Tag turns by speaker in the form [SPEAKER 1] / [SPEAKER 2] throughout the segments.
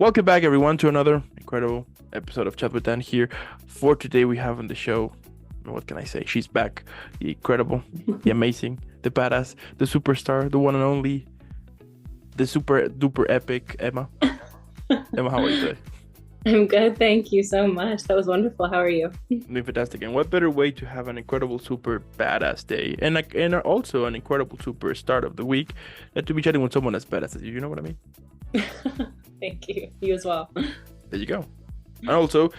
[SPEAKER 1] Welcome back, everyone, to another incredible episode of Chat with Dan here. For today, we have on the show, what can I say? She's back. The incredible, the amazing, the badass, the superstar, the one and only, the super duper epic Emma. Emma, how are you today?
[SPEAKER 2] I'm good. Thank you so much. That was wonderful. How are you?
[SPEAKER 1] Doing fantastic. And what better way to have an incredible, super badass day and also an incredible, super start of the week than to be chatting with someone as badass as you? You know what I mean?
[SPEAKER 2] Thank you. You as well.
[SPEAKER 1] There you go. And also,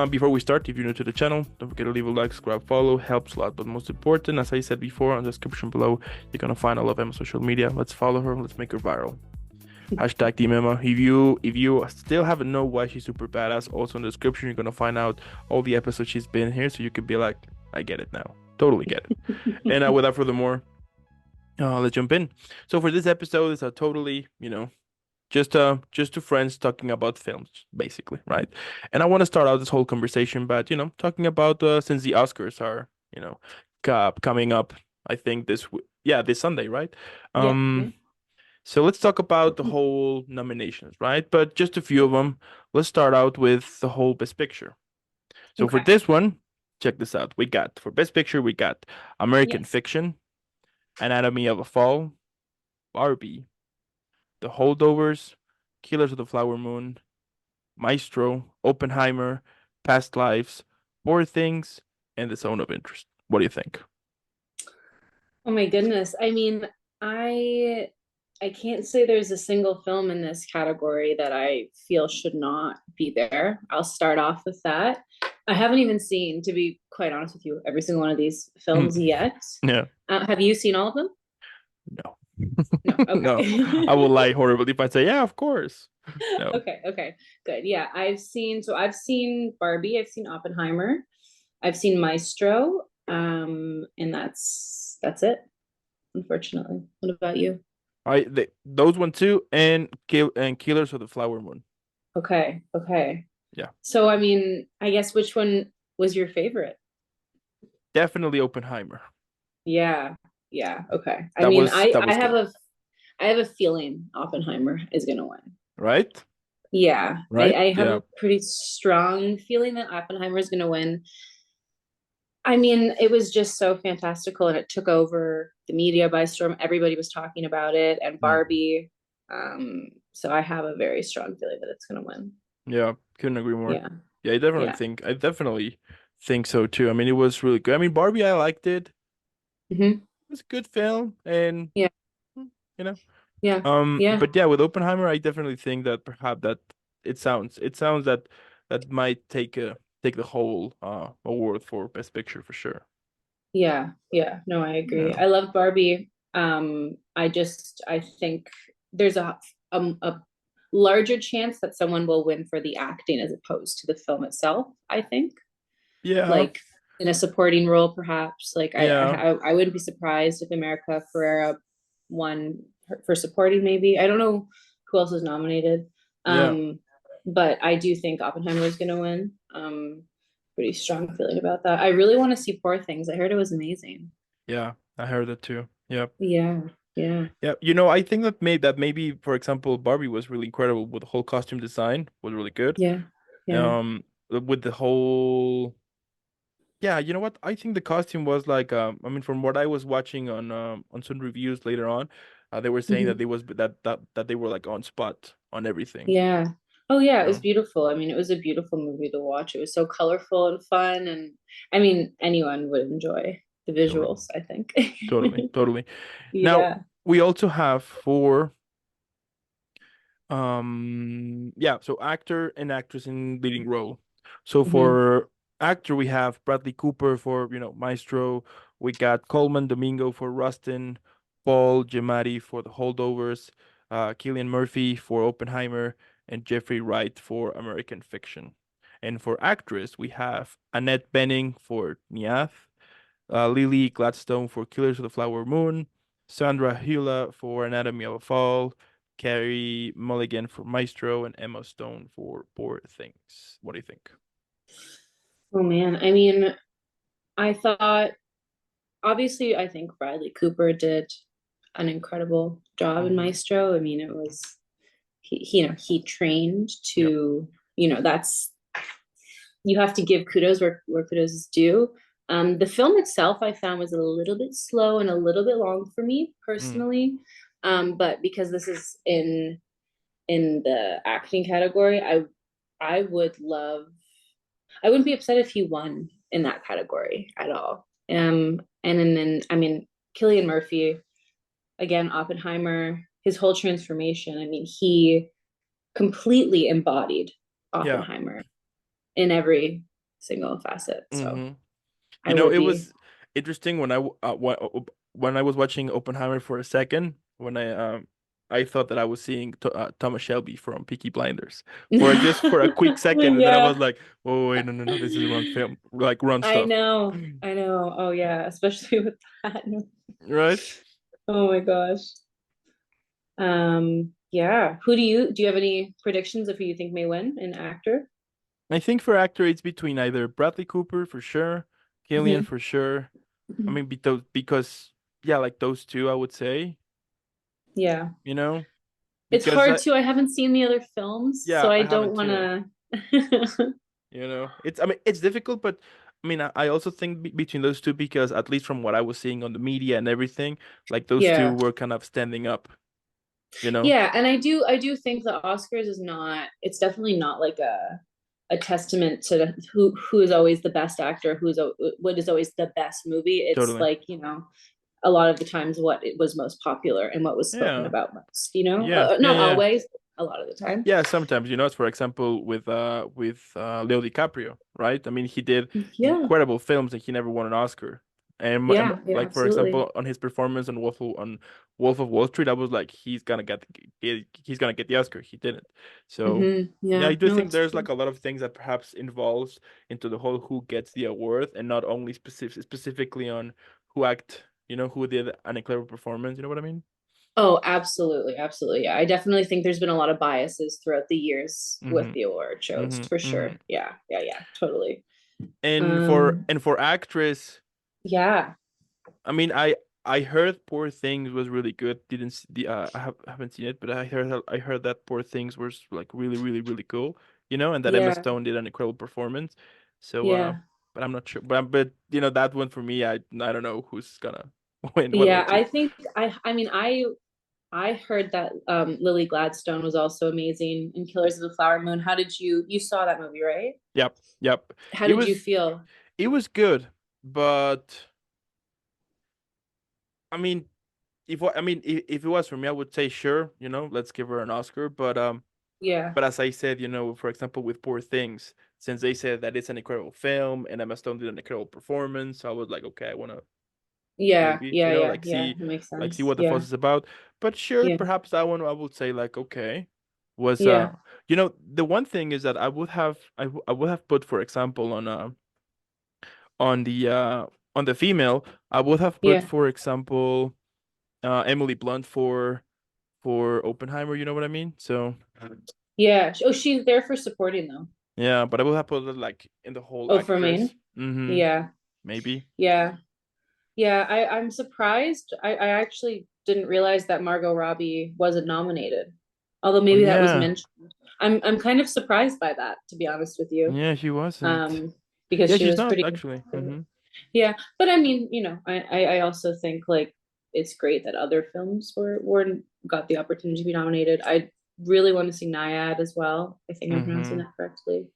[SPEAKER 1] before we start, if you're new to the channel, don't forget to leave a like, subscribe, follow. Helps a lot. But most important, as I said before, on the description below, you're gonna find all of Emma's social media. Let's follow her. Let's make her viral. Hashtag Team Emma. If you still haven't know why she's super badass, also in the description you're gonna find out all the episodes she's been here, so you could be like, I get it now. Totally get it. And without further more, let's jump in. So for this episode, it's a totally, just two friends talking about films, basically, right? And I want to start out this whole conversation, but talking about since the Oscars are, coming up, I think this Sunday, right?
[SPEAKER 2] Yeah, yeah.
[SPEAKER 1] Um, so let's talk about the whole nominations, right? But just a few of them. Let's start out with the whole Best Picture. So for
[SPEAKER 2] Okay.
[SPEAKER 1] this one, check this out. We got for Best Picture, we got American
[SPEAKER 2] Yes.
[SPEAKER 1] Fiction, Anatomy of a Fall, Barbie, The Holdovers, Killers of the Flower Moon, Maestro, Oppenheimer, Past Lives, Poor Things, and The Zone of Interest. What do you think?
[SPEAKER 2] Oh my goodness. I can't say there's a single film in this category that I feel should not be there. I'll start off with that. I haven't even seen, to be quite honest with you, every single one of these films yet.
[SPEAKER 1] Yeah,
[SPEAKER 2] Have you seen all of them?
[SPEAKER 1] no.
[SPEAKER 2] No.
[SPEAKER 1] No, I will
[SPEAKER 2] Okay.
[SPEAKER 1] lie horribly if I say, yeah, of course. No,
[SPEAKER 2] Okay. Good. Yeah, I've seen Barbie, I've seen Oppenheimer, I've seen Maestro, and that's it, unfortunately. What about you?
[SPEAKER 1] those one too, and Killers of the Flower Moon.
[SPEAKER 2] Okay.
[SPEAKER 1] Yeah,
[SPEAKER 2] So I mean, I guess which one was your favorite?
[SPEAKER 1] definitely Oppenheimer.
[SPEAKER 2] Yeah, yeah, okay. I
[SPEAKER 1] That
[SPEAKER 2] mean,
[SPEAKER 1] was
[SPEAKER 2] I
[SPEAKER 1] that
[SPEAKER 2] I
[SPEAKER 1] was
[SPEAKER 2] have
[SPEAKER 1] good,
[SPEAKER 2] a feeling Oppenheimer is gonna win.
[SPEAKER 1] right?
[SPEAKER 2] Yeah, I,
[SPEAKER 1] Right?
[SPEAKER 2] I have
[SPEAKER 1] Yeah,
[SPEAKER 2] a pretty strong feeling that Oppenheimer is gonna win. I mean, it was just so fantastical and it took over the media by storm. Everybody was talking about it and
[SPEAKER 1] mm,
[SPEAKER 2] Barbie. So I have a very strong feeling that it's gonna win.
[SPEAKER 1] yeah. Couldn't agree more.
[SPEAKER 2] Yeah,
[SPEAKER 1] Yeah,
[SPEAKER 2] yeah.
[SPEAKER 1] I definitely think so too. I mean, it was really good. I mean, Barbie, I liked it. It
[SPEAKER 2] Hmm.
[SPEAKER 1] was a good film, and
[SPEAKER 2] Yeah,
[SPEAKER 1] you know.
[SPEAKER 2] yeah, yeah,
[SPEAKER 1] But yeah, with Oppenheimer, I definitely think that perhaps that it sounds that that might take the whole award for Best Picture for sure.
[SPEAKER 2] yeah. No, I agree.
[SPEAKER 1] Yeah.
[SPEAKER 2] I love Barbie. I think there's a larger chance that someone will win for the acting as opposed to the film itself, I think.
[SPEAKER 1] Yeah.
[SPEAKER 2] Like in a supporting role, perhaps. Like
[SPEAKER 1] Yeah.
[SPEAKER 2] I wouldn't be surprised if America Ferrera won for supporting. Maybe I don't know who else is nominated,
[SPEAKER 1] Yeah.
[SPEAKER 2] um, but I do think Oppenheimer is going to win. Pretty strong feeling about that. I really want to see Poor Things. I heard it was amazing.
[SPEAKER 1] Yeah. I heard that too. Yeah.
[SPEAKER 2] Yeah, yeah,
[SPEAKER 1] Yeah. I think that maybe, for example, Barbie was really incredible with the whole costume design was really good.
[SPEAKER 2] yeah, yeah.
[SPEAKER 1] With the whole Yeah, you know what? I think the costume was like I mean from what I was watching on some reviews later on, they were saying that
[SPEAKER 2] Hmm.
[SPEAKER 1] they was that they were like on spot on everything.
[SPEAKER 2] Yeah. Oh yeah,
[SPEAKER 1] You
[SPEAKER 2] it was
[SPEAKER 1] know?
[SPEAKER 2] beautiful. I mean, it was a beautiful movie to watch. It was so colorful and fun, and I mean, anyone would enjoy the
[SPEAKER 1] Totally.
[SPEAKER 2] visuals, I think.
[SPEAKER 1] Totally. Now,
[SPEAKER 2] Yeah.
[SPEAKER 1] we also have for yeah, so actor and actress in leading role. So
[SPEAKER 2] Hmm.
[SPEAKER 1] for actor we have Bradley Cooper for, Maestro, we got Coleman Domingo for Rustin, Paul Giamatti for The Holdovers, Cillian Murphy for Oppenheimer, and Jeffrey Wright for American Fiction. And for actress we have Annette Bening for Niath, Lily Gladstone for Killers of the Flower Moon, Sandra Hüller for Anatomy of a Fall, Carrie Mulligan for Maestro, and Emma Stone for Poor Things. What do you think?
[SPEAKER 2] Oh man. I mean, I thought obviously I think Bradley Cooper did an incredible job in
[SPEAKER 1] Hmm.
[SPEAKER 2] Maestro. I mean, he trained
[SPEAKER 1] Yep.
[SPEAKER 2] to, that's, you have to give kudos where kudos is due. The film itself I found was a little bit slow and a little bit long for me
[SPEAKER 1] Mm.
[SPEAKER 2] personally. But because this is in the acting category, I would love, I wouldn't be upset if he won in that category at all. And then I mean, Cillian Murphy, again, Oppenheimer, his whole transformation. I mean, he completely embodied
[SPEAKER 1] Yeah.
[SPEAKER 2] Oppenheimer in every single facet. So
[SPEAKER 1] Mm-hmm.
[SPEAKER 2] I
[SPEAKER 1] It
[SPEAKER 2] would be.
[SPEAKER 1] was interesting when when I was watching Oppenheimer for a second, when I thought that I was seeing Thomas Shelby from Peaky Blinders for a quick second, and then I
[SPEAKER 2] Yeah,
[SPEAKER 1] was like, "Oh wait, no, no, no, this is wrong film, like wrong
[SPEAKER 2] I
[SPEAKER 1] stuff."
[SPEAKER 2] know. I know. Oh yeah, especially with that.
[SPEAKER 1] Right?
[SPEAKER 2] Oh my gosh. Yeah. Do you have any predictions of who you think may win an actor?
[SPEAKER 1] I think for actor, it's between either Bradley Cooper for sure, Killian
[SPEAKER 2] Hmm.
[SPEAKER 1] for sure. I mean, because yeah, like those two, I would say,
[SPEAKER 2] Yeah.
[SPEAKER 1] you know,
[SPEAKER 2] It's
[SPEAKER 1] because
[SPEAKER 2] hard to, I haven't seen the other films, so
[SPEAKER 1] yeah,
[SPEAKER 2] I
[SPEAKER 1] I
[SPEAKER 2] don't
[SPEAKER 1] haven't
[SPEAKER 2] want
[SPEAKER 1] too.
[SPEAKER 2] to.
[SPEAKER 1] It's I mean it's difficult, but I mean I also think between those two because at least from what I was seeing on the media and everything, like those two
[SPEAKER 2] Yeah.
[SPEAKER 1] were kind of standing up, you know?
[SPEAKER 2] Yeah, and I do think the Oscars is not, it's definitely not like a testament to who is always the best actor, what is always the best movie. It's
[SPEAKER 1] Totally.
[SPEAKER 2] like, a lot of the times what it was most popular and what was spoken
[SPEAKER 1] Yeah.
[SPEAKER 2] about most,
[SPEAKER 1] Yeah. Yeah.
[SPEAKER 2] not
[SPEAKER 1] Yeah.
[SPEAKER 2] always, a lot of the time.
[SPEAKER 1] Yeah, sometimes, as for example with Leo DiCaprio, right? I mean, he did
[SPEAKER 2] Yeah.
[SPEAKER 1] incredible films and he never won an Oscar.
[SPEAKER 2] Yeah, yeah,
[SPEAKER 1] Like for
[SPEAKER 2] absolutely.
[SPEAKER 1] example, on his performance on Wolf of Wall Street, I was like, he's gonna get the Oscar. He didn't. So yeah, I
[SPEAKER 2] Yeah,
[SPEAKER 1] do
[SPEAKER 2] no,
[SPEAKER 1] think
[SPEAKER 2] it's
[SPEAKER 1] there's
[SPEAKER 2] true.
[SPEAKER 1] like a lot of things that perhaps involves into the whole who gets the award and not only specifically on who who did an incredible performance. You know what I mean?
[SPEAKER 2] Oh, absolutely, absolutely. Yeah, I definitely think there's been a lot of biases throughout the years with
[SPEAKER 1] Mm-hmm.
[SPEAKER 2] the award shows,
[SPEAKER 1] Mm-hmm.
[SPEAKER 2] for
[SPEAKER 1] Mm-hmm.
[SPEAKER 2] sure. Yeah, yeah, yeah, totally.
[SPEAKER 1] And
[SPEAKER 2] Um,
[SPEAKER 1] for actress,
[SPEAKER 2] yeah,
[SPEAKER 1] I mean, I heard Poor Things was really good. Didn't see the haven't seen it, but I heard that Poor Things was like really really really cool, and that Emma
[SPEAKER 2] yeah,
[SPEAKER 1] Stone did an incredible performance. So
[SPEAKER 2] yeah,
[SPEAKER 1] but I'm not sure. But that one for me, I don't know who's gonna win. What
[SPEAKER 2] yeah.
[SPEAKER 1] about you?
[SPEAKER 2] I think I mean, I heard that Lily Gladstone was also amazing in Killers of the Flower Moon. How did you saw that movie, right?
[SPEAKER 1] Yep, yep.
[SPEAKER 2] How
[SPEAKER 1] It
[SPEAKER 2] did you
[SPEAKER 1] was
[SPEAKER 2] feel?
[SPEAKER 1] it was good, but I mean, if it was for me, I would say sure, let's give her an Oscar.
[SPEAKER 2] Yeah,
[SPEAKER 1] But as I said, for example, with Poor Things, since they said that it's an incredible film and Emma Stone did an incredible performance, so I was like, okay, I wanna
[SPEAKER 2] yeah,
[SPEAKER 1] maybe,
[SPEAKER 2] yeah, yeah,
[SPEAKER 1] like
[SPEAKER 2] yeah.
[SPEAKER 1] see
[SPEAKER 2] That makes
[SPEAKER 1] like see
[SPEAKER 2] sense.
[SPEAKER 1] what the fuss
[SPEAKER 2] Yeah,
[SPEAKER 1] is about. But sure,
[SPEAKER 2] yeah,
[SPEAKER 1] perhaps that one I would say like okay. Was
[SPEAKER 2] yeah,
[SPEAKER 1] the one thing is that I would have put, for example, on the uh on the female, I would have put,
[SPEAKER 2] yeah,
[SPEAKER 1] for example, Emily Blunt for Oppenheimer, you know what I mean? So
[SPEAKER 2] yeah. Oh, she's there for supporting though.
[SPEAKER 1] yeah, but I would have put it like in the whole
[SPEAKER 2] Oh, for
[SPEAKER 1] actress.
[SPEAKER 2] main.
[SPEAKER 1] Mm-hmm.
[SPEAKER 2] Yeah,
[SPEAKER 1] Maybe.
[SPEAKER 2] yeah. Yeah, I'm surprised. I actually didn't realize that Margot Robbie wasn't nominated. Although
[SPEAKER 1] Oh
[SPEAKER 2] maybe that was
[SPEAKER 1] yeah.
[SPEAKER 2] mentioned. I'm kind of surprised by that, to be honest with you.
[SPEAKER 1] Yeah, she wasn't.
[SPEAKER 2] Um, because
[SPEAKER 1] Yeah,
[SPEAKER 2] she
[SPEAKER 1] she's
[SPEAKER 2] was
[SPEAKER 1] not
[SPEAKER 2] pretty
[SPEAKER 1] actually. Mm-hmm.
[SPEAKER 2] yeah. But I mean, I also think like it's great that other films were got the opportunity to be nominated. I really want to see Naiad as well. I think I'm pronouncing
[SPEAKER 1] Mm-hmm.
[SPEAKER 2] that correctly.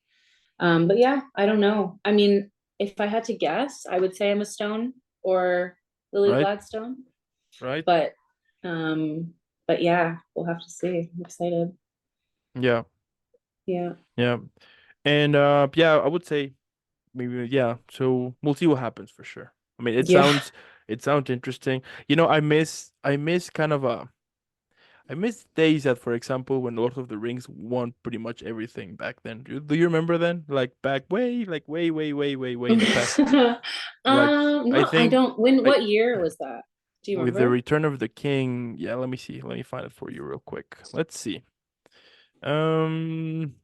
[SPEAKER 2] But yeah, I don't know. I mean, if I had to guess, I would say Emma Stone or Lily
[SPEAKER 1] Right?
[SPEAKER 2] Gladstone.
[SPEAKER 1] Right?
[SPEAKER 2] But um, but yeah, we'll have to see. I'm excited.
[SPEAKER 1] Yeah.
[SPEAKER 2] Yeah.
[SPEAKER 1] Yeah. And yeah, I would say maybe yeah. So we'll see what happens for sure. I mean,
[SPEAKER 2] Yeah.
[SPEAKER 1] it sounds interesting. I miss kind of I miss days that, for example, when Lord of the Rings won pretty much everything back then. Do you remember then? Like back way, way, way, way, way in the past. Like I
[SPEAKER 2] No, I
[SPEAKER 1] think
[SPEAKER 2] don't. When,
[SPEAKER 1] I
[SPEAKER 2] what year was that? Do you
[SPEAKER 1] with the
[SPEAKER 2] remember?
[SPEAKER 1] Return of the King. Yeah, let me see. Let me find it for you real quick. Let's see. Um,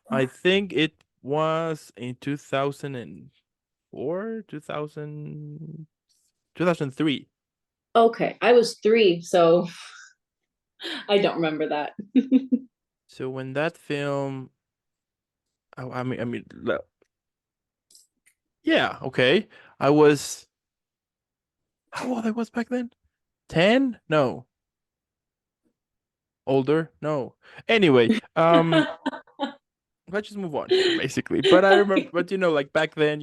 [SPEAKER 1] I think it was in 2004, 2003.
[SPEAKER 2] Okay, I was three, so I don't remember that.
[SPEAKER 1] So when that film, yeah, okay. I was how old I was back then? 10? No. Older? No. Anyway, let's just move on here, basically. But I remember, but like back then,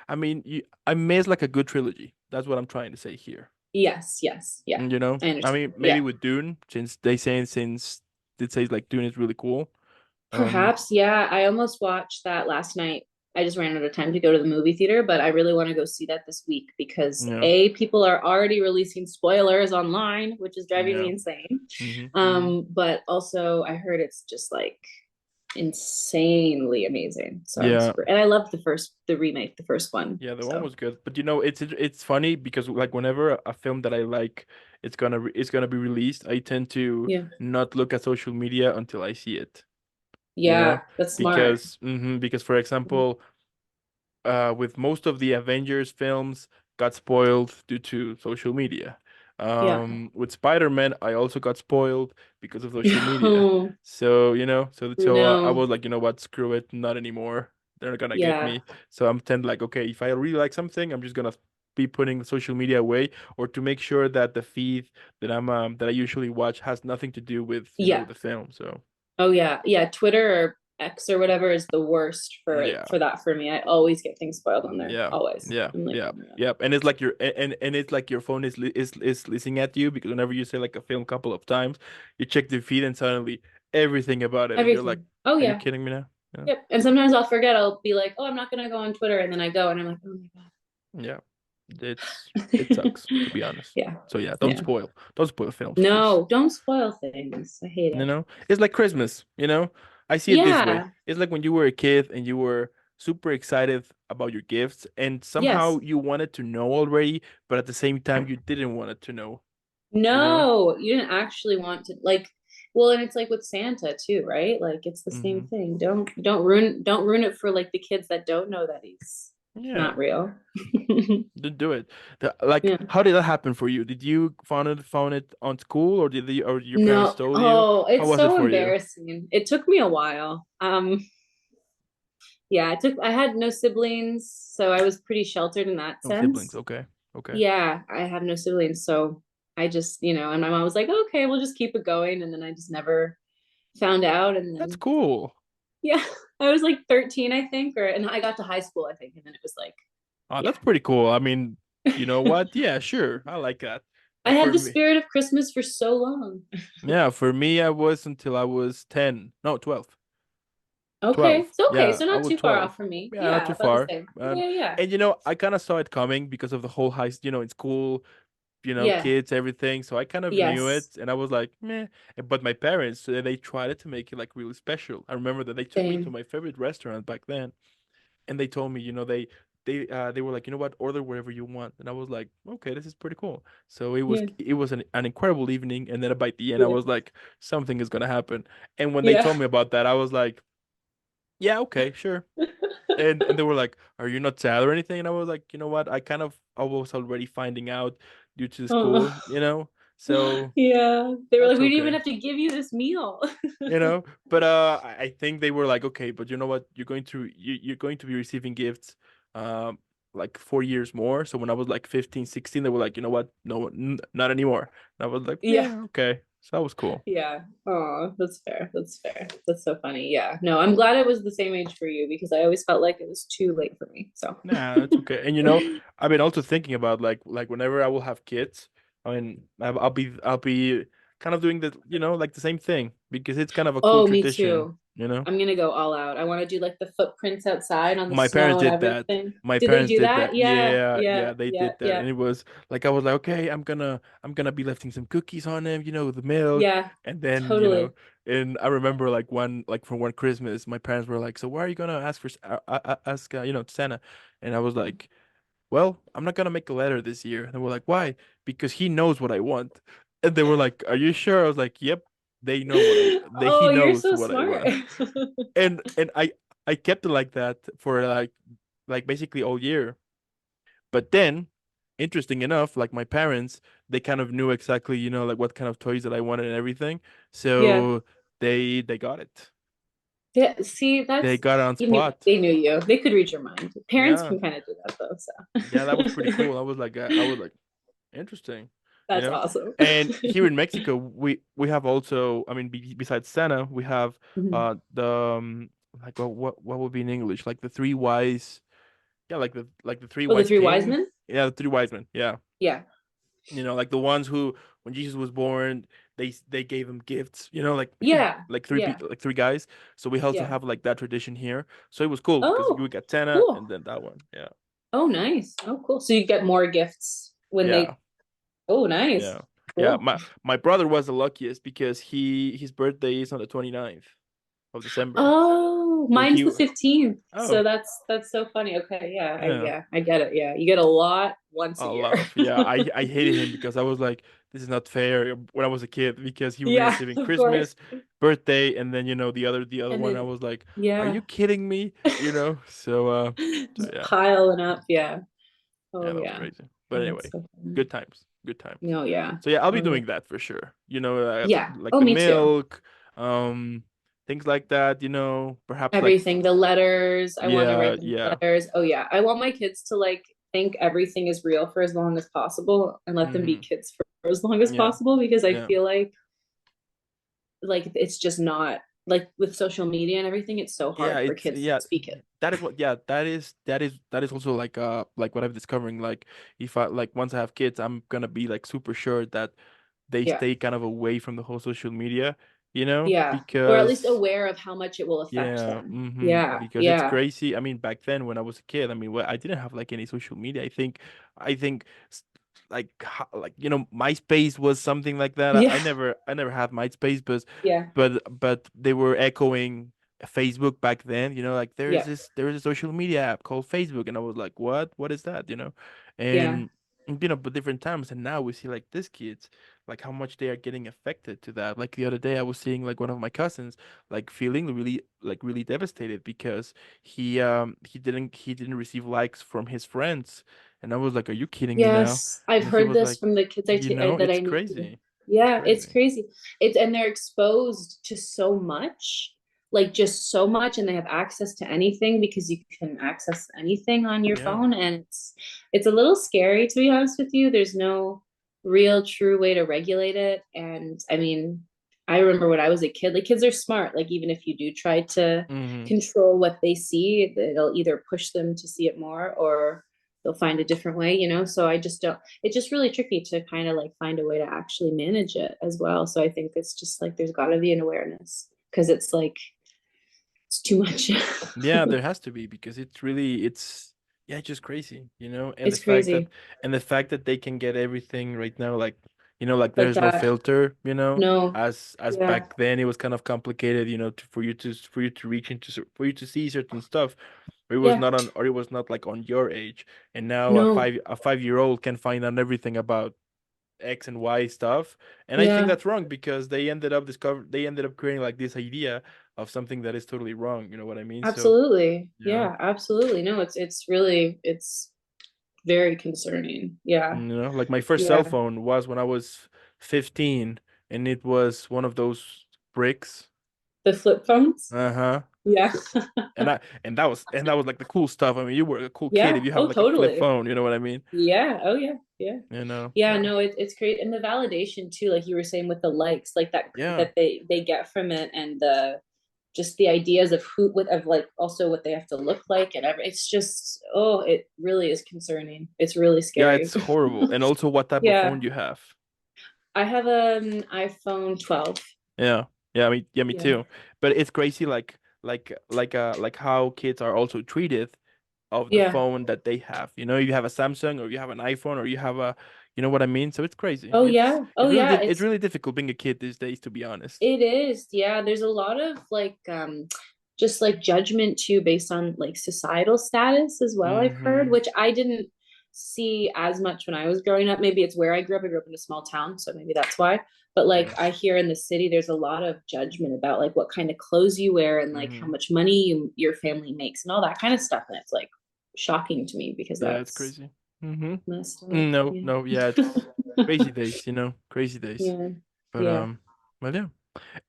[SPEAKER 1] I miss like a good trilogy. That's what I'm trying to say here.
[SPEAKER 2] Yes, yes, yeah. I
[SPEAKER 1] I mean,
[SPEAKER 2] understand.
[SPEAKER 1] maybe
[SPEAKER 2] Yeah.
[SPEAKER 1] with Dune, since it says like Dune is really cool. Um,
[SPEAKER 2] Perhaps, yeah. I almost watched that last night. I just ran out of time to go to the movie theater, but I really want to go see that this week because
[SPEAKER 1] yeah,
[SPEAKER 2] A, people are already releasing spoilers online, which is driving me
[SPEAKER 1] yeah,
[SPEAKER 2] insane.
[SPEAKER 1] hmm.
[SPEAKER 2] But also I heard it's just like insanely amazing. So I'm
[SPEAKER 1] Yeah,
[SPEAKER 2] super, and I loved the remake, the first one.
[SPEAKER 1] yeah, the one
[SPEAKER 2] So
[SPEAKER 1] was good. But it's funny because like whenever a film that I like it's gonna be released, I tend to
[SPEAKER 2] yeah.
[SPEAKER 1] not look at social media until I see it. You know,
[SPEAKER 2] Yeah, that's smart.
[SPEAKER 1] because for example, with most of the Avengers films got spoiled due to social media.
[SPEAKER 2] Yeah.
[SPEAKER 1] With Spider-Man, I also got spoiled because of social media.
[SPEAKER 2] No,
[SPEAKER 1] So, I
[SPEAKER 2] no.
[SPEAKER 1] was like, you know what, screw it, not anymore. They're not gonna get
[SPEAKER 2] Yeah.
[SPEAKER 1] me. So I'm tend like, okay, if I really like something, I'm just gonna be putting social media away or to make sure that the feed that I usually watch has nothing to do with,
[SPEAKER 2] Yeah.
[SPEAKER 1] the film. So
[SPEAKER 2] Oh yeah, yeah. Twitter or X or whatever is the worst
[SPEAKER 1] yeah.
[SPEAKER 2] for that for me. I always get things spoiled on there.
[SPEAKER 1] Yeah,
[SPEAKER 2] Always.
[SPEAKER 1] yeah,
[SPEAKER 2] I'm like,
[SPEAKER 1] yeah,
[SPEAKER 2] oh my god.
[SPEAKER 1] yeah. And it's like and it's like your phone is listening at you because whenever you say like a film couple of times, you check the feed and suddenly everything about it, and you're like,
[SPEAKER 2] Everything. Oh
[SPEAKER 1] "Are you
[SPEAKER 2] yeah.
[SPEAKER 1] kidding me now?" Yeah,
[SPEAKER 2] Yep. And sometimes I'll forget. I'll be like, oh, I'm not gonna go on Twitter, and then I go, and I'm like, oh
[SPEAKER 1] yeah. It
[SPEAKER 2] my
[SPEAKER 1] sucks to be honest.
[SPEAKER 2] yeah.
[SPEAKER 1] So yeah,
[SPEAKER 2] Yeah.
[SPEAKER 1] don't spoil films, please.
[SPEAKER 2] No, don't spoil things. I hate it.
[SPEAKER 1] It's like Christmas. I see it this way.
[SPEAKER 2] Yeah.
[SPEAKER 1] It's like when you were a kid and you were super excited about your gifts, and somehow
[SPEAKER 2] Yes.
[SPEAKER 1] you wanted to know already, but at the same time you didn't want it to know. You know?
[SPEAKER 2] No, you didn't actually want to like well, and it's like with Santa too, right? Like it's the same
[SPEAKER 1] Hmm.
[SPEAKER 2] thing. Don't ruin it for like the kids that don't know that he's
[SPEAKER 1] Yeah.
[SPEAKER 2] not real.
[SPEAKER 1] Do it. Like,
[SPEAKER 2] Yeah.
[SPEAKER 1] how did that happen for you? Did you found it on school, or or your parents
[SPEAKER 2] No.
[SPEAKER 1] told you?
[SPEAKER 2] Oh,
[SPEAKER 1] How
[SPEAKER 2] it's
[SPEAKER 1] was it
[SPEAKER 2] so
[SPEAKER 1] for you?
[SPEAKER 2] embarrassing. It took me a while. Yeah, I had no siblings, so I was pretty sheltered in that
[SPEAKER 1] No siblings.
[SPEAKER 2] sense.
[SPEAKER 1] Okay. Okay.
[SPEAKER 2] Yeah, I have no siblings, so I just, and my mom was like, "Okay, we'll just keep it going." And then I just never found out and
[SPEAKER 1] That's
[SPEAKER 2] then
[SPEAKER 1] cool.
[SPEAKER 2] yeah, I was like 13, I think, and I got to high school, I think, and then it was like,
[SPEAKER 1] Oh,
[SPEAKER 2] yeah.
[SPEAKER 1] that's pretty cool. I mean, you know what? Yeah, sure. I like that.
[SPEAKER 2] I had
[SPEAKER 1] For
[SPEAKER 2] the
[SPEAKER 1] me,
[SPEAKER 2] spirit of Christmas for so long.
[SPEAKER 1] yeah, for me, I was until I was 10. No, 12.
[SPEAKER 2] Okay.
[SPEAKER 1] 12.
[SPEAKER 2] So okay,
[SPEAKER 1] Yeah,
[SPEAKER 2] so
[SPEAKER 1] I
[SPEAKER 2] not
[SPEAKER 1] was
[SPEAKER 2] too far
[SPEAKER 1] 12.
[SPEAKER 2] off from me.
[SPEAKER 1] Yeah, not
[SPEAKER 2] Yeah,
[SPEAKER 1] too
[SPEAKER 2] about the
[SPEAKER 1] far.
[SPEAKER 2] same.
[SPEAKER 1] And
[SPEAKER 2] Yeah, yeah.
[SPEAKER 1] and I kind of saw it coming because of the whole in school,
[SPEAKER 2] Yeah.
[SPEAKER 1] kids, everything. So I kind of knew
[SPEAKER 2] Yes.
[SPEAKER 1] it, and I was like, meh. But my parents, they tried it to make it like really special. I remember that they took me to
[SPEAKER 2] Same.
[SPEAKER 1] my favorite restaurant back then, and they told me, they were like, you know what, order whatever you want, and I was like, okay, this is pretty cool. So
[SPEAKER 2] Yeah.
[SPEAKER 1] it was an incredible evening, and then by the end, I
[SPEAKER 2] Yeah.
[SPEAKER 1] was like, something is gonna happen. And when they
[SPEAKER 2] Yeah.
[SPEAKER 1] told me about that, I was like, yeah, okay, sure. And they were like, "Are you not sad or anything?" And I was like, "You know what? I was already finding out due to
[SPEAKER 2] Oh.
[SPEAKER 1] school, so
[SPEAKER 2] Yeah. They were like,
[SPEAKER 1] that's
[SPEAKER 2] we didn't even
[SPEAKER 1] okay,
[SPEAKER 2] have to give you this meal.
[SPEAKER 1] But I think they were like, "Okay, but you know what? You're going to be receiving gifts, um, like 4 years more." So when I was like 15, 16, they were like, "You know what? No, not anymore." And I was like,
[SPEAKER 2] Yeah.
[SPEAKER 1] "Yeah, okay." So that was cool.
[SPEAKER 2] Yeah. Oh, that's fair. That's fair. That's so funny. Yeah. No, I'm glad it was the same age for you because I always felt like it was too late for me. So
[SPEAKER 1] Nah, that's okay. And I've been also thinking about like whenever I will have kids, I mean, I'll be kind of doing the like the same thing because it's kind of a cool
[SPEAKER 2] oh, me
[SPEAKER 1] tradition,
[SPEAKER 2] too.
[SPEAKER 1] you know.
[SPEAKER 2] I'm gonna go all out. I want to do like the footprints outside on the
[SPEAKER 1] My parents
[SPEAKER 2] snow and
[SPEAKER 1] did that.
[SPEAKER 2] everything.
[SPEAKER 1] My
[SPEAKER 2] Did they
[SPEAKER 1] parents
[SPEAKER 2] do
[SPEAKER 1] did
[SPEAKER 2] that?
[SPEAKER 1] that.
[SPEAKER 2] Yeah,
[SPEAKER 1] Yeah,
[SPEAKER 2] yeah,
[SPEAKER 1] yeah, they
[SPEAKER 2] yeah,
[SPEAKER 1] did that,
[SPEAKER 2] yeah,
[SPEAKER 1] and it was like I was like, okay, I'm gonna be lifting some cookies on them, the milk,
[SPEAKER 2] yeah.
[SPEAKER 1] and then
[SPEAKER 2] Totally.
[SPEAKER 1] and I remember like for one Christmas, my parents were like, so why are you gonna ask ask Santa, and I was like. Well, I'm not gonna make a letter this year. And they were like, why? Because he knows what I want. And they were like, are you sure? I was like, yep, they know he
[SPEAKER 2] Oh, you're
[SPEAKER 1] knows
[SPEAKER 2] so
[SPEAKER 1] what I
[SPEAKER 2] smart.
[SPEAKER 1] want. And I kept it like that for like basically all year. But then interesting enough, like my parents, they kind of knew exactly, like what kind of toys that I wanted and everything.
[SPEAKER 2] Yeah.
[SPEAKER 1] So they got it.
[SPEAKER 2] Yeah. See,
[SPEAKER 1] They
[SPEAKER 2] that's
[SPEAKER 1] got it on
[SPEAKER 2] you knew
[SPEAKER 1] spot.
[SPEAKER 2] they knew you. They could read your mind. Parents
[SPEAKER 1] Yeah.
[SPEAKER 2] can kind of do that though,
[SPEAKER 1] Yeah, that was pretty
[SPEAKER 2] so
[SPEAKER 1] cool. I was like, interesting, you
[SPEAKER 2] that's
[SPEAKER 1] know.
[SPEAKER 2] awesome.
[SPEAKER 1] And here in Mexico, we have also, I mean, besides Santa, we have
[SPEAKER 2] Mhm.
[SPEAKER 1] the like what would be in English, like the three wise, yeah, like the three
[SPEAKER 2] Oh, the
[SPEAKER 1] wise
[SPEAKER 2] three wise
[SPEAKER 1] kings,
[SPEAKER 2] men?
[SPEAKER 1] yeah, the three wise men, yeah.
[SPEAKER 2] Yeah.
[SPEAKER 1] Like the ones who, when Jesus was born, they gave him gifts, like
[SPEAKER 2] Yeah.
[SPEAKER 1] like
[SPEAKER 2] Yeah.
[SPEAKER 1] like three guys. So we also
[SPEAKER 2] Yeah.
[SPEAKER 1] have like that tradition here. So it was cool because
[SPEAKER 2] Oh,
[SPEAKER 1] we got Santa
[SPEAKER 2] cool.
[SPEAKER 1] and then that one. Yeah.
[SPEAKER 2] Oh, nice. Oh, cool. So you get more gifts when
[SPEAKER 1] Yeah.
[SPEAKER 2] they, oh, nice.
[SPEAKER 1] Yeah. Yeah.
[SPEAKER 2] Cool.
[SPEAKER 1] My brother was the luckiest because his birthday is on the 29th of December.
[SPEAKER 2] Oh,
[SPEAKER 1] So
[SPEAKER 2] mine's
[SPEAKER 1] he
[SPEAKER 2] the 15th. So
[SPEAKER 1] oh,
[SPEAKER 2] that's so funny. Okay,
[SPEAKER 1] yeah.
[SPEAKER 2] yeah, I get it. Yeah. You get a lot once a
[SPEAKER 1] A
[SPEAKER 2] year.
[SPEAKER 1] lot of, yeah, I hated him because I was like, this is not fair when I was a kid because he would be
[SPEAKER 2] Yeah,
[SPEAKER 1] receiving
[SPEAKER 2] of course.
[SPEAKER 1] Christmas, birthday, and then the other
[SPEAKER 2] And
[SPEAKER 1] one I
[SPEAKER 2] then
[SPEAKER 1] was like, are
[SPEAKER 2] yeah.
[SPEAKER 1] you kidding me? So
[SPEAKER 2] Just
[SPEAKER 1] yeah.
[SPEAKER 2] piling up. Yeah. Oh
[SPEAKER 1] Yeah, that was
[SPEAKER 2] yeah.
[SPEAKER 1] crazy. But
[SPEAKER 2] Oh, that's
[SPEAKER 1] anyway,
[SPEAKER 2] so funny.
[SPEAKER 1] good times. Good times.
[SPEAKER 2] No, yeah.
[SPEAKER 1] So yeah, I'll be
[SPEAKER 2] Oh yeah.
[SPEAKER 1] doing that for sure.
[SPEAKER 2] Yeah.
[SPEAKER 1] Like
[SPEAKER 2] Oh,
[SPEAKER 1] the
[SPEAKER 2] me too.
[SPEAKER 1] milk, um things like that, perhaps like
[SPEAKER 2] Everything. The letters. I want to
[SPEAKER 1] yeah,
[SPEAKER 2] write them
[SPEAKER 1] yeah.
[SPEAKER 2] letters. Oh yeah. I want my kids to like think everything is real for as long as possible and let them be
[SPEAKER 1] Mhm.
[SPEAKER 2] kids for as long as
[SPEAKER 1] Yeah.
[SPEAKER 2] possible because I
[SPEAKER 1] Yeah.
[SPEAKER 2] feel like it's just not like with social media and everything, it's so
[SPEAKER 1] Yeah,
[SPEAKER 2] hard for
[SPEAKER 1] it's
[SPEAKER 2] kids to
[SPEAKER 1] yeah.
[SPEAKER 2] just be kids.
[SPEAKER 1] That is what yeah, that is also like what I'm discovering. Like if I like once I have kids, I'm gonna be like super sure that they
[SPEAKER 2] Yeah.
[SPEAKER 1] stay kind of away from the whole social media,
[SPEAKER 2] Yeah. Or at least
[SPEAKER 1] because
[SPEAKER 2] aware of how much it will affect
[SPEAKER 1] yeah,
[SPEAKER 2] them. Yeah.
[SPEAKER 1] because it's
[SPEAKER 2] Yeah.
[SPEAKER 1] crazy. I mean, back then when I was a kid, I mean, well, I didn't have like any social media. I think like MySpace was something like that. I,
[SPEAKER 2] Yeah.
[SPEAKER 1] I never I never had MySpace, but
[SPEAKER 2] Yeah.
[SPEAKER 1] but they were echoing Facebook back then. Like
[SPEAKER 2] Yeah.
[SPEAKER 1] there is a social media app called Facebook, and I was like, what is that?
[SPEAKER 2] Yeah.
[SPEAKER 1] And but different times, and now we see like these kids, like how much they are getting affected to that. Like the other day, I was seeing like one of my cousins like feeling really devastated because he didn't receive likes from his friends, and I was like, are you kidding me now?
[SPEAKER 2] Yes, I've
[SPEAKER 1] And he
[SPEAKER 2] heard
[SPEAKER 1] was
[SPEAKER 2] this
[SPEAKER 1] like,
[SPEAKER 2] from the kids that
[SPEAKER 1] it's
[SPEAKER 2] I know too.
[SPEAKER 1] crazy. It's
[SPEAKER 2] Yeah, it's
[SPEAKER 1] crazy.
[SPEAKER 2] crazy. It's and they're exposed to so much, like just so much, and they have access to anything because you can access anything on your
[SPEAKER 1] Yeah.
[SPEAKER 2] phone, and it's a little scary to be honest with you. There's no real true way to regulate it, and I mean, I remember when I was a kid, like kids are smart. Like even if you do try to
[SPEAKER 1] Mm-hmm.
[SPEAKER 2] control what they see, it'll either push them to see it more or they'll find a different way, so I just don't, it's just really tricky to kind of like find a way to actually manage it as well. So I think it's just like there's got to be an awareness because it's like it's too much.
[SPEAKER 1] Yeah, there has to be because it's yeah, it's just crazy, and the
[SPEAKER 2] It's
[SPEAKER 1] fact that
[SPEAKER 2] crazy
[SPEAKER 1] they can get everything right now, like like
[SPEAKER 2] like
[SPEAKER 1] there's no
[SPEAKER 2] that.
[SPEAKER 1] filter,
[SPEAKER 2] No.
[SPEAKER 1] as
[SPEAKER 2] Yeah.
[SPEAKER 1] back then it was kind of complicated, for you to reach for you to see certain stuff,
[SPEAKER 2] Yeah.
[SPEAKER 1] or it was not like on your age, and now a
[SPEAKER 2] No.
[SPEAKER 1] five-year-old can find out everything about X and Y stuff. And I think
[SPEAKER 2] Yeah.
[SPEAKER 1] that's wrong because they ended up creating like this idea of something that is totally wrong. You know what I mean? So,
[SPEAKER 2] Absolutely.
[SPEAKER 1] yeah.
[SPEAKER 2] Yeah, absolutely. No, it's really it's very concerning. Yeah.
[SPEAKER 1] Like my first cell
[SPEAKER 2] Yeah.
[SPEAKER 1] phone was when I was 15 and it was one of those bricks.
[SPEAKER 2] The flip phones.
[SPEAKER 1] Uh-huh.
[SPEAKER 2] Yeah.
[SPEAKER 1] And that was like the cool stuff. I mean, you were a cool kid
[SPEAKER 2] Yeah.
[SPEAKER 1] if you have
[SPEAKER 2] Oh,
[SPEAKER 1] like a flip
[SPEAKER 2] totally.
[SPEAKER 1] phone, you know what I mean?
[SPEAKER 2] Yeah. Oh, yeah. Yeah. Yeah.
[SPEAKER 1] Yeah.
[SPEAKER 2] No, it's great. And the validation too, like you were saying with the likes, like that
[SPEAKER 1] Yeah.
[SPEAKER 2] that they get from it and the just the ideas of who with of like also what they have to look like and every it's just oh, it really is concerning. It's really
[SPEAKER 1] Yeah,
[SPEAKER 2] scary.
[SPEAKER 1] it's horrible. And also what type of
[SPEAKER 2] Yeah.
[SPEAKER 1] phone you have.
[SPEAKER 2] I have an iPhone 12.
[SPEAKER 1] Yeah. Yeah, me
[SPEAKER 2] Yeah.
[SPEAKER 1] too. But it's crazy like how kids are also treated of the
[SPEAKER 2] Yeah.
[SPEAKER 1] phone that they have. You have a Samsung or you have an iPhone or you have a you know what I mean? So it's crazy.
[SPEAKER 2] Oh
[SPEAKER 1] It's
[SPEAKER 2] yeah. Oh
[SPEAKER 1] it's really
[SPEAKER 2] yeah.
[SPEAKER 1] it's really difficult being a kid these days, to be honest.
[SPEAKER 2] It is. Yeah, there's a lot of like just like judgment too based on like societal status as well, I've heard,
[SPEAKER 1] Mm-hmm.
[SPEAKER 2] which I didn't see as much when I was growing up. Maybe it's where I grew up. I grew up in a small town, so maybe that's why. But
[SPEAKER 1] Yeah.
[SPEAKER 2] like I hear in the city there's a lot of judgment about like what kind of clothes you wear and like how
[SPEAKER 1] Mm-hmm.
[SPEAKER 2] much money your family makes and all that kind of stuff. And it's like shocking to me because
[SPEAKER 1] Yeah, it's
[SPEAKER 2] that's
[SPEAKER 1] crazy. Mm-hmm.
[SPEAKER 2] messed up.
[SPEAKER 1] No,
[SPEAKER 2] Yeah.
[SPEAKER 1] no, yeah, it's crazy days, crazy days.
[SPEAKER 2] Yeah.
[SPEAKER 1] But
[SPEAKER 2] Yeah.
[SPEAKER 1] well, yeah.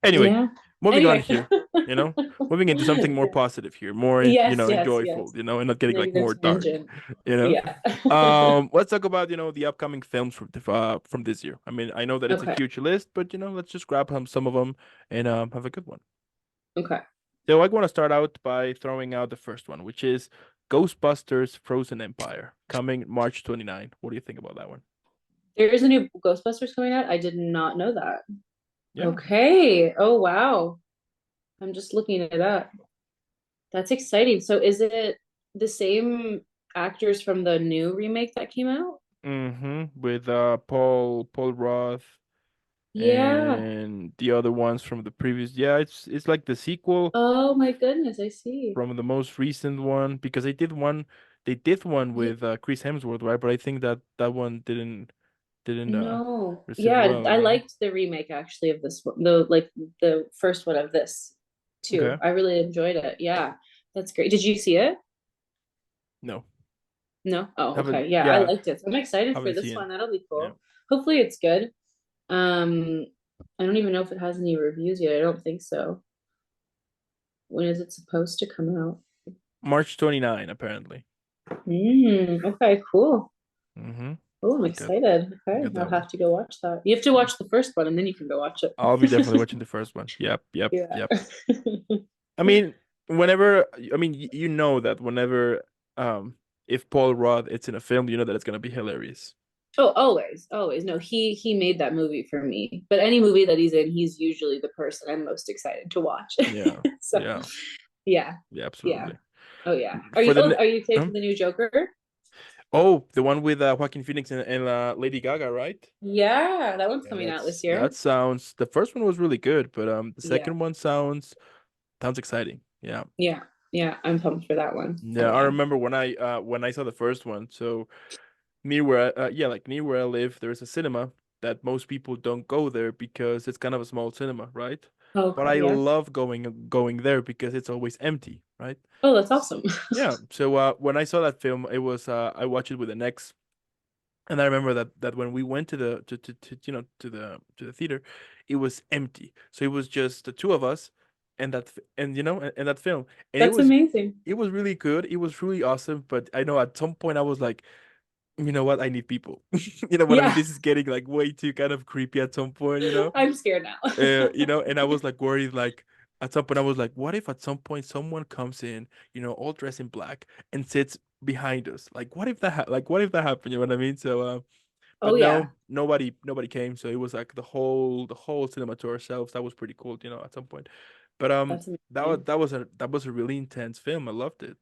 [SPEAKER 1] Anyway,
[SPEAKER 2] Yeah.
[SPEAKER 1] moving on
[SPEAKER 2] Anyway.
[SPEAKER 1] here, you know, moving into something more
[SPEAKER 2] Yeah.
[SPEAKER 1] positive here, more,
[SPEAKER 2] Yes, yes,
[SPEAKER 1] enjoyable,
[SPEAKER 2] yes.
[SPEAKER 1] and not getting like
[SPEAKER 2] Negative
[SPEAKER 1] more dark,
[SPEAKER 2] tangent.
[SPEAKER 1] you know.
[SPEAKER 2] Yeah.
[SPEAKER 1] Let's talk about, the upcoming films from this year. I mean, I know that it's a
[SPEAKER 2] Okay.
[SPEAKER 1] huge list, but let's just grab some of them and have a good one.
[SPEAKER 2] Okay.
[SPEAKER 1] So I want to start out by throwing out the first one, which is Ghostbusters Frozen Empire, coming March 29. What do you think about that one?
[SPEAKER 2] There is a new Ghostbusters coming out. I did not know that.
[SPEAKER 1] Yeah.
[SPEAKER 2] Okay. Oh, wow. I'm just looking it up. That's exciting. So is it the same actors from the new remake that came out?
[SPEAKER 1] Mm-hmm. With Paul Roth
[SPEAKER 2] Yeah.
[SPEAKER 1] and the other ones from the previous. Yeah, it's like the sequel
[SPEAKER 2] Oh my goodness, I see.
[SPEAKER 1] from the most recent one, because they did one
[SPEAKER 2] Yeah.
[SPEAKER 1] with Chris Hemsworth, right? But I think that one didn't
[SPEAKER 2] No.
[SPEAKER 1] receive
[SPEAKER 2] Yeah,
[SPEAKER 1] well,
[SPEAKER 2] I liked the remake actually of this one, the first one of this too.
[SPEAKER 1] Okay.
[SPEAKER 2] I really enjoyed it. Yeah. That's great. Did you see it?
[SPEAKER 1] No.
[SPEAKER 2] No? Oh,
[SPEAKER 1] Haven't
[SPEAKER 2] okay. Yeah, I
[SPEAKER 1] yeah,
[SPEAKER 2] liked it. So I'm excited for
[SPEAKER 1] haven't
[SPEAKER 2] this
[SPEAKER 1] seen it.
[SPEAKER 2] one. That'll be
[SPEAKER 1] Yeah.
[SPEAKER 2] cool. Hopefully it's good. Um, I don't even know if it has any reviews yet. I don't think so. When is it supposed to come out?
[SPEAKER 1] March 29, apparently.
[SPEAKER 2] Okay, cool.
[SPEAKER 1] Mm-hmm.
[SPEAKER 2] Oh, I'm
[SPEAKER 1] We got
[SPEAKER 2] excited.
[SPEAKER 1] we
[SPEAKER 2] Okay,
[SPEAKER 1] got
[SPEAKER 2] I'll
[SPEAKER 1] that one.
[SPEAKER 2] have to go watch that. You have to
[SPEAKER 1] Yeah.
[SPEAKER 2] watch the first one and then you can go watch it.
[SPEAKER 1] I'll be definitely watching the first one. Yep, yep,
[SPEAKER 2] Yeah.
[SPEAKER 1] yep. I mean, whenever I mean you know that whenever um if Paul Rudd it's in a film, you know that it's gonna be hilarious.
[SPEAKER 2] Oh, always, always. No, he made that movie for me. But any movie that he's in, he's usually the person I'm most excited to watch.
[SPEAKER 1] Yeah,
[SPEAKER 2] So,
[SPEAKER 1] yeah,
[SPEAKER 2] yeah,
[SPEAKER 1] yeah,
[SPEAKER 2] yeah.
[SPEAKER 1] absolutely.
[SPEAKER 2] Oh yeah.
[SPEAKER 1] For the
[SPEAKER 2] Are you excited for
[SPEAKER 1] um,
[SPEAKER 2] the new Joker?
[SPEAKER 1] the one with Joaquin Phoenix and Lady Gaga, right?
[SPEAKER 2] Yeah, that one's
[SPEAKER 1] Yeah,
[SPEAKER 2] coming out this
[SPEAKER 1] that
[SPEAKER 2] year.
[SPEAKER 1] sounds. The first one was really good, but the
[SPEAKER 2] Yeah.
[SPEAKER 1] second one sounds exciting. Yeah.
[SPEAKER 2] Yeah. Yeah, I'm pumped for that one. Oh
[SPEAKER 1] Yeah, I
[SPEAKER 2] yeah.
[SPEAKER 1] remember when I saw the first one. So near where like near where I live, there's a cinema that most people don't go there because it's kind of a small cinema, right? But
[SPEAKER 2] Okay,
[SPEAKER 1] I
[SPEAKER 2] yeah.
[SPEAKER 1] love going there because it's always empty, right?
[SPEAKER 2] Oh, that's awesome.
[SPEAKER 1] Yeah. So when I saw that film, it was I watched it with an ex, and I remember that when we went to the to to the theater, it was empty. So it was just the two of us and and that film. And
[SPEAKER 2] That's amazing.
[SPEAKER 1] it was really good. It was really awesome, but I know at some point I was like, you know what? I need people. You know what I mean?
[SPEAKER 2] Yeah,
[SPEAKER 1] This is getting like way too kind of creepy at some point,
[SPEAKER 2] I'm scared now.
[SPEAKER 1] and I was like worried, like at some point I was like, what if at some point someone comes in, all dressed in black and sits behind us? Like, what if that happened? You know what I mean? So,
[SPEAKER 2] Oh
[SPEAKER 1] but
[SPEAKER 2] yeah,
[SPEAKER 1] no, nobody came. So it was like the whole cinema to ourselves. That was pretty cool, at some point. But
[SPEAKER 2] that's
[SPEAKER 1] that was
[SPEAKER 2] amazing.
[SPEAKER 1] that was a really intense film. I loved it.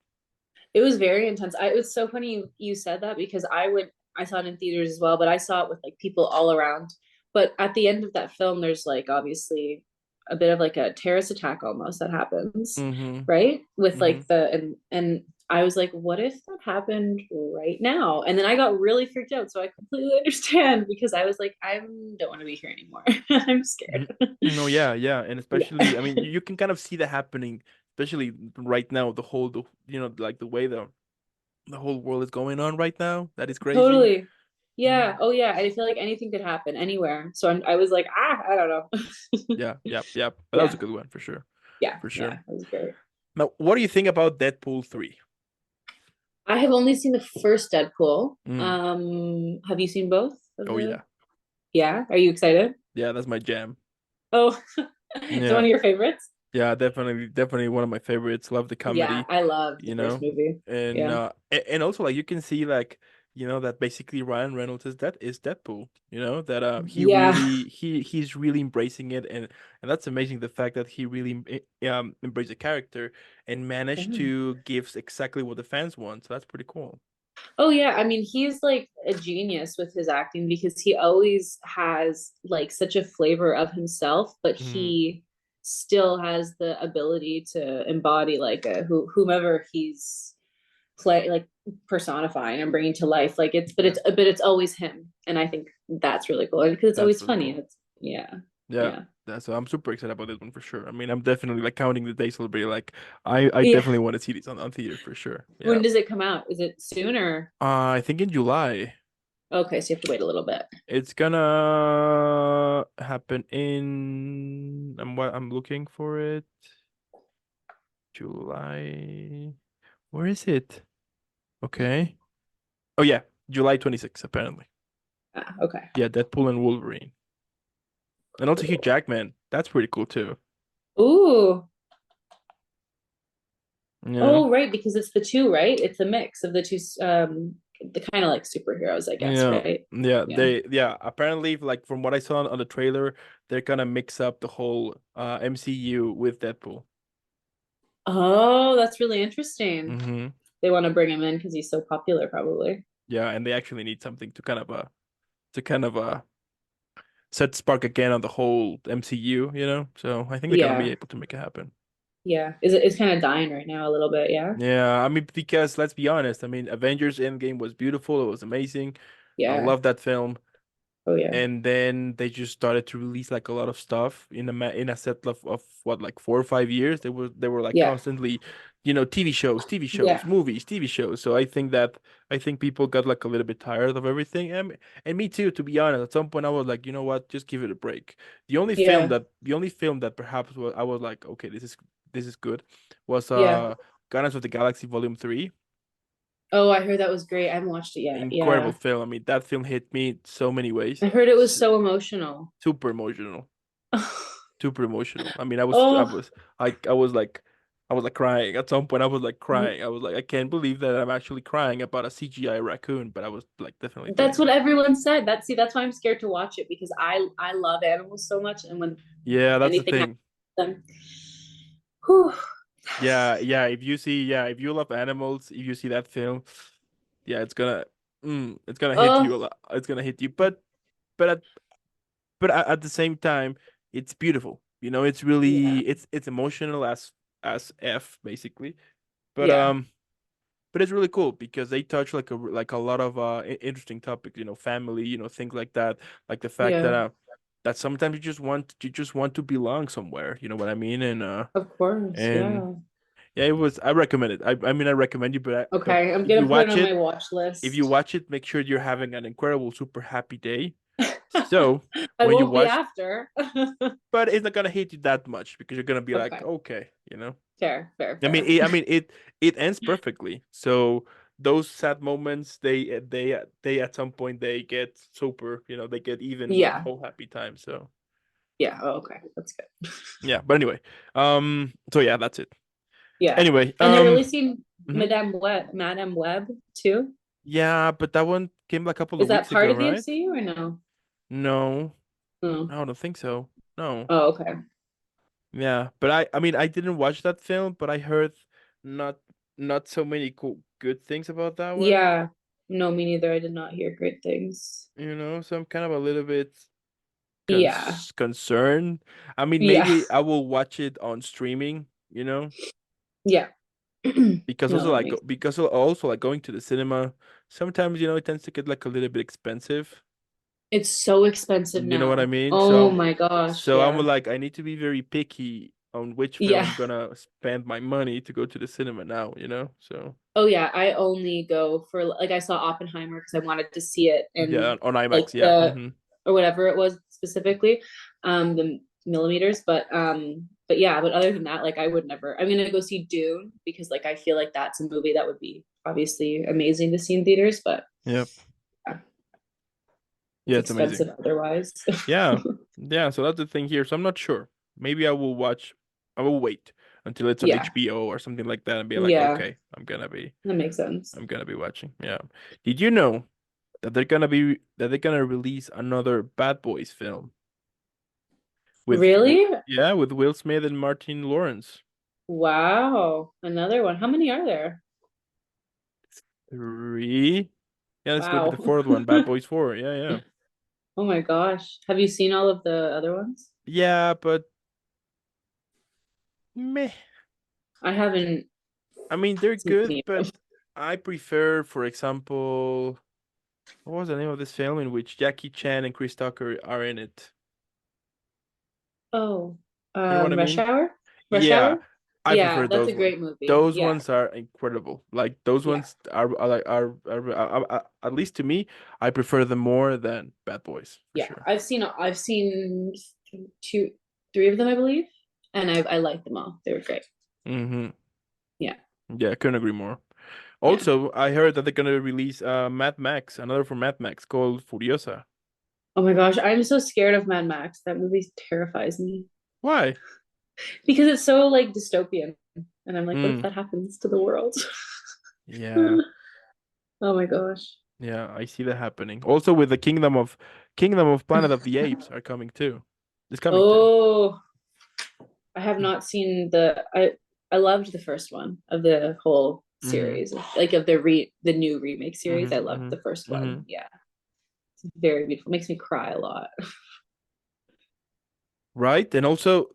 [SPEAKER 2] It was very intense. It was so funny you said that because I saw it in theaters as well, but I saw it with like people all around. But at the end of that film, there's like obviously a bit of like a terrorist attack almost that happens,
[SPEAKER 1] Mm-hmm.
[SPEAKER 2] right? With
[SPEAKER 1] Mm-hmm.
[SPEAKER 2] like and I was like, what if that happened right now? And then I got really freaked out. So I completely understand because I was like, I don't want to be here anymore. I'm scared.
[SPEAKER 1] No, yeah, yeah, and especially,
[SPEAKER 2] Yeah.
[SPEAKER 1] I mean, you can kind of see that happening, especially right now. Like the way the whole world is going on right now. That is crazy.
[SPEAKER 2] Totally.
[SPEAKER 1] Mm.
[SPEAKER 2] Yeah. Oh yeah. I feel like anything could happen anywhere. So I was like, I don't know.
[SPEAKER 1] Yeah, yep, yep. But that was
[SPEAKER 2] Yeah.
[SPEAKER 1] a good one for sure,
[SPEAKER 2] Yeah.
[SPEAKER 1] for
[SPEAKER 2] Yeah.
[SPEAKER 1] sure.
[SPEAKER 2] That was great.
[SPEAKER 1] Now, what do you think about Deadpool 3?
[SPEAKER 2] I have only seen the first Deadpool.
[SPEAKER 1] Mm.
[SPEAKER 2] Have you seen both of
[SPEAKER 1] Oh
[SPEAKER 2] the?
[SPEAKER 1] yeah,
[SPEAKER 2] Yeah. Are you excited?
[SPEAKER 1] yeah, that's my jam.
[SPEAKER 2] Oh, it's one
[SPEAKER 1] Yeah,
[SPEAKER 2] of your favorites?
[SPEAKER 1] yeah, definitely one of my favorites. Love the
[SPEAKER 2] Yeah,
[SPEAKER 1] comedy,
[SPEAKER 2] I loved the
[SPEAKER 1] you
[SPEAKER 2] first
[SPEAKER 1] know,
[SPEAKER 2] movie.
[SPEAKER 1] and
[SPEAKER 2] Yeah.
[SPEAKER 1] also like you can see like that basically Ryan Reynolds is Deadpool. That
[SPEAKER 2] Yeah.
[SPEAKER 1] he's really embracing it, and that's amazing. The fact that he really embraced the character and managed
[SPEAKER 2] Yeah.
[SPEAKER 1] to give exactly what the fans want. So that's pretty cool.
[SPEAKER 2] Oh yeah, I mean he's like a genius with his acting because he always has like such a flavor of himself, but
[SPEAKER 1] Mm,
[SPEAKER 2] he still has the ability to embody like whomever he's play like personifying and bringing to life. Like it's
[SPEAKER 1] yeah,
[SPEAKER 2] but it's always him, and I think that's really cool because it's
[SPEAKER 1] that's
[SPEAKER 2] always
[SPEAKER 1] really
[SPEAKER 2] funny.
[SPEAKER 1] cool.
[SPEAKER 2] It's yeah.
[SPEAKER 1] Yeah.
[SPEAKER 2] Yeah.
[SPEAKER 1] So I'm super excited about this one for sure. I mean, I'm definitely like counting the days. Will be like, I
[SPEAKER 2] Yeah.
[SPEAKER 1] definitely want to see this on theater for sure. Yeah.
[SPEAKER 2] When does it come out? Is it soon or
[SPEAKER 1] I think in July.
[SPEAKER 2] okay, so you have to wait a little bit.
[SPEAKER 1] It's gonna happen in. I'm looking for it. July. Where is it? Okay. Oh yeah, July 26th apparently.
[SPEAKER 2] Ah, okay.
[SPEAKER 1] Yeah, Deadpool and Wolverine, and also Hugh
[SPEAKER 2] Cool.
[SPEAKER 1] Jackman. That's pretty cool too.
[SPEAKER 2] Ooh.
[SPEAKER 1] Yeah.
[SPEAKER 2] Oh, right, because it's the two, right? It's a mix of the two, the kind of like superheroes, I guess,
[SPEAKER 1] Yeah.
[SPEAKER 2] right?
[SPEAKER 1] Yeah,
[SPEAKER 2] Yeah.
[SPEAKER 1] apparently like from what I saw on the trailer, they're gonna mix up the whole MCU with Deadpool.
[SPEAKER 2] Oh, that's really interesting.
[SPEAKER 1] Mm-hmm.
[SPEAKER 2] They want to bring him in because he's so popular, probably.
[SPEAKER 1] Yeah, and they actually need something to kind of set spark again on the whole MCU, you know? So I think they're gonna be
[SPEAKER 2] Yeah.
[SPEAKER 1] able to make it happen.
[SPEAKER 2] Yeah. It's kind of dying right now a little bit, yeah.
[SPEAKER 1] Yeah, I mean because let's be honest, I mean Avengers Endgame was beautiful, it was amazing. I
[SPEAKER 2] Yeah.
[SPEAKER 1] love that film.
[SPEAKER 2] Oh yeah.
[SPEAKER 1] And then they just started to release like a lot of stuff in a set of what like 4 or 5 years. They were like
[SPEAKER 2] Yeah.
[SPEAKER 1] constantly, TV shows,
[SPEAKER 2] Yeah.
[SPEAKER 1] movies, TV shows. So I think people got like a little bit tired of everything, and me too. To be honest, at some point I was like, you know what, just give it a break.
[SPEAKER 2] Yeah.
[SPEAKER 1] The only film that perhaps I was like, okay, this is good, was
[SPEAKER 2] Yeah.
[SPEAKER 1] Guardians of the Galaxy Volume 3.
[SPEAKER 2] Oh, I heard that was great. I haven't watched it yet.
[SPEAKER 1] Incredible
[SPEAKER 2] Yeah.
[SPEAKER 1] film. I mean, that film hit me so many ways.
[SPEAKER 2] I heard it was so emotional.
[SPEAKER 1] Super emotional, super emotional. I mean,
[SPEAKER 2] Oh,
[SPEAKER 1] I was like crying at some point. I was like crying. I was like, I can't believe that I'm actually crying about a CGI raccoon, but I was like definitely doing
[SPEAKER 2] that's what
[SPEAKER 1] that.
[SPEAKER 2] everyone said. That's why I'm scared to watch it because I love animals so much, and when
[SPEAKER 1] Yeah, that's the
[SPEAKER 2] anything happens
[SPEAKER 1] thing.
[SPEAKER 2] to them, whew,
[SPEAKER 1] Yeah. If you love animals, if you see that film, yeah, it's gonna hit
[SPEAKER 2] oh
[SPEAKER 1] you a lot. It's gonna hit you, but at, at the same time, it's beautiful. You know,
[SPEAKER 2] yeah,
[SPEAKER 1] it's emotional as F basically. But
[SPEAKER 2] yeah,
[SPEAKER 1] but it's really cool because they touch like a lot of interesting topics, family, things like that, like the fact
[SPEAKER 2] yeah,
[SPEAKER 1] that sometimes you just want to belong somewhere, you know what I mean?
[SPEAKER 2] of course,
[SPEAKER 1] And
[SPEAKER 2] yeah.
[SPEAKER 1] yeah, I recommend it. I mean I recommend you, but
[SPEAKER 2] Okay, I'm
[SPEAKER 1] if
[SPEAKER 2] gonna
[SPEAKER 1] you
[SPEAKER 2] put it
[SPEAKER 1] watch
[SPEAKER 2] on my
[SPEAKER 1] it,
[SPEAKER 2] watch list.
[SPEAKER 1] make sure you're having an incredible, super happy day. So
[SPEAKER 2] I
[SPEAKER 1] when you
[SPEAKER 2] won't be
[SPEAKER 1] watch,
[SPEAKER 2] after.
[SPEAKER 1] but it's not gonna hit you that much because you're gonna be like,
[SPEAKER 2] Okay,
[SPEAKER 1] okay, you know.
[SPEAKER 2] fair, fair,
[SPEAKER 1] I mean,
[SPEAKER 2] fair.
[SPEAKER 1] it ends perfectly. So those sad moments, they at some point they get super, they get even with the
[SPEAKER 2] Yeah,
[SPEAKER 1] whole happy time. So
[SPEAKER 2] yeah. Oh, okay, that's good.
[SPEAKER 1] yeah, but anyway, so yeah, that's it.
[SPEAKER 2] Yeah,
[SPEAKER 1] Anyway,
[SPEAKER 2] and they're releasing
[SPEAKER 1] mhm.
[SPEAKER 2] Madame Web too.
[SPEAKER 1] Yeah, but that one came like a couple
[SPEAKER 2] Is
[SPEAKER 1] of
[SPEAKER 2] that
[SPEAKER 1] weeks
[SPEAKER 2] part
[SPEAKER 1] ago,
[SPEAKER 2] of the
[SPEAKER 1] right?
[SPEAKER 2] MCU or no?
[SPEAKER 1] No,
[SPEAKER 2] Oh,
[SPEAKER 1] I don't think so. No.
[SPEAKER 2] oh, okay.
[SPEAKER 1] Yeah, but I mean, I didn't watch that film, but I heard not not so many good things about that one.
[SPEAKER 2] Yeah. No, me neither. I did not hear great things.
[SPEAKER 1] So I'm kind of a little bit
[SPEAKER 2] Yeah.
[SPEAKER 1] concerned. I mean,
[SPEAKER 2] Yeah.
[SPEAKER 1] maybe I will watch it on streaming,
[SPEAKER 2] Yeah.
[SPEAKER 1] because
[SPEAKER 2] No,
[SPEAKER 1] also
[SPEAKER 2] that
[SPEAKER 1] like
[SPEAKER 2] makes
[SPEAKER 1] also like going to the cinema, sometimes it tends to get like a little bit expensive.
[SPEAKER 2] it's so expensive
[SPEAKER 1] You know what I
[SPEAKER 2] now.
[SPEAKER 1] mean?
[SPEAKER 2] Oh my gosh.
[SPEAKER 1] So I'm
[SPEAKER 2] Yeah.
[SPEAKER 1] like I need to be very picky on which film
[SPEAKER 2] Yeah.
[SPEAKER 1] I'm gonna spend my money to go to the cinema now. So
[SPEAKER 2] Oh yeah. I only go for like I saw Oppenheimer because I wanted to see it
[SPEAKER 1] yeah,
[SPEAKER 2] in
[SPEAKER 1] on
[SPEAKER 2] like
[SPEAKER 1] IMAX, yeah.
[SPEAKER 2] the or whatever it was specifically, the millimeters. But yeah, but other than that, like I would never I'm gonna go see Dune because like I feel like that's a movie that would be obviously amazing to see in theaters, but
[SPEAKER 1] Yep.
[SPEAKER 2] yeah, it's
[SPEAKER 1] Yeah, it's amazing.
[SPEAKER 2] expensive otherwise.
[SPEAKER 1] Yeah. Yeah, so that's the thing here. So I'm not sure. Maybe I will wait until it's on
[SPEAKER 2] Yeah.
[SPEAKER 1] HBO or something like that and be like,
[SPEAKER 2] Yeah.
[SPEAKER 1] okay,
[SPEAKER 2] That makes sense.
[SPEAKER 1] I'm gonna be watching. Yeah. Did you know that they're gonna release another Bad Boys film
[SPEAKER 2] Really?
[SPEAKER 1] with Will Smith and Martin Lawrence?
[SPEAKER 2] Wow. Another one. How many are there?
[SPEAKER 1] Three? Yeah, it's gonna be the
[SPEAKER 2] Wow.
[SPEAKER 1] fourth one, Bad Boys 4. Yeah, yeah.
[SPEAKER 2] Oh my gosh. Have you seen all of the other ones?
[SPEAKER 1] Yeah, but meh.
[SPEAKER 2] I haven't
[SPEAKER 1] I mean, they're
[SPEAKER 2] seen
[SPEAKER 1] good,
[SPEAKER 2] any of them.
[SPEAKER 1] but I prefer, for example, what was the name of this film in which Jackie Chan and Chris Tucker are in it?
[SPEAKER 2] Oh,
[SPEAKER 1] You know what I
[SPEAKER 2] Rush
[SPEAKER 1] mean?
[SPEAKER 2] Hour? Rush
[SPEAKER 1] Yeah,
[SPEAKER 2] Hour?
[SPEAKER 1] I
[SPEAKER 2] Yeah,
[SPEAKER 1] prefer
[SPEAKER 2] that's a
[SPEAKER 1] those ones.
[SPEAKER 2] great movie.
[SPEAKER 1] Those
[SPEAKER 2] Yeah,
[SPEAKER 1] ones are incredible. Like those
[SPEAKER 2] yeah,
[SPEAKER 1] ones are like at least to me, I prefer them more than Bad Boys for
[SPEAKER 2] yeah.
[SPEAKER 1] sure.
[SPEAKER 2] I've seen two, three of them, I believe, and I like them all. They were great.
[SPEAKER 1] Mm-hmm.
[SPEAKER 2] Yeah,
[SPEAKER 1] Yeah, I couldn't agree more.
[SPEAKER 2] yeah.
[SPEAKER 1] Also, I heard that they're gonna release Mad Max, another for Mad Max called Furiosa.
[SPEAKER 2] Oh my gosh, I'm so scared of Mad Max. That movie terrifies me
[SPEAKER 1] Why?
[SPEAKER 2] because it's so like dystopian, and I'm like, what if
[SPEAKER 1] Mm,
[SPEAKER 2] that happens to the world?
[SPEAKER 1] yeah,
[SPEAKER 2] Oh my gosh.
[SPEAKER 1] yeah, I see that happening. Also, with the Kingdom of Planet of the Apes are coming too. It's coming too.
[SPEAKER 2] Oh, I have not seen I loved the first one of the whole
[SPEAKER 1] Mm-hmm.
[SPEAKER 2] series, like of the new remake series. I
[SPEAKER 1] Mm-hmm.
[SPEAKER 2] loved
[SPEAKER 1] Mm-hmm.
[SPEAKER 2] the first
[SPEAKER 1] Mm-hmm.
[SPEAKER 2] one. Yeah, it's very beautiful. Makes me cry a lot.
[SPEAKER 1] Right? And also,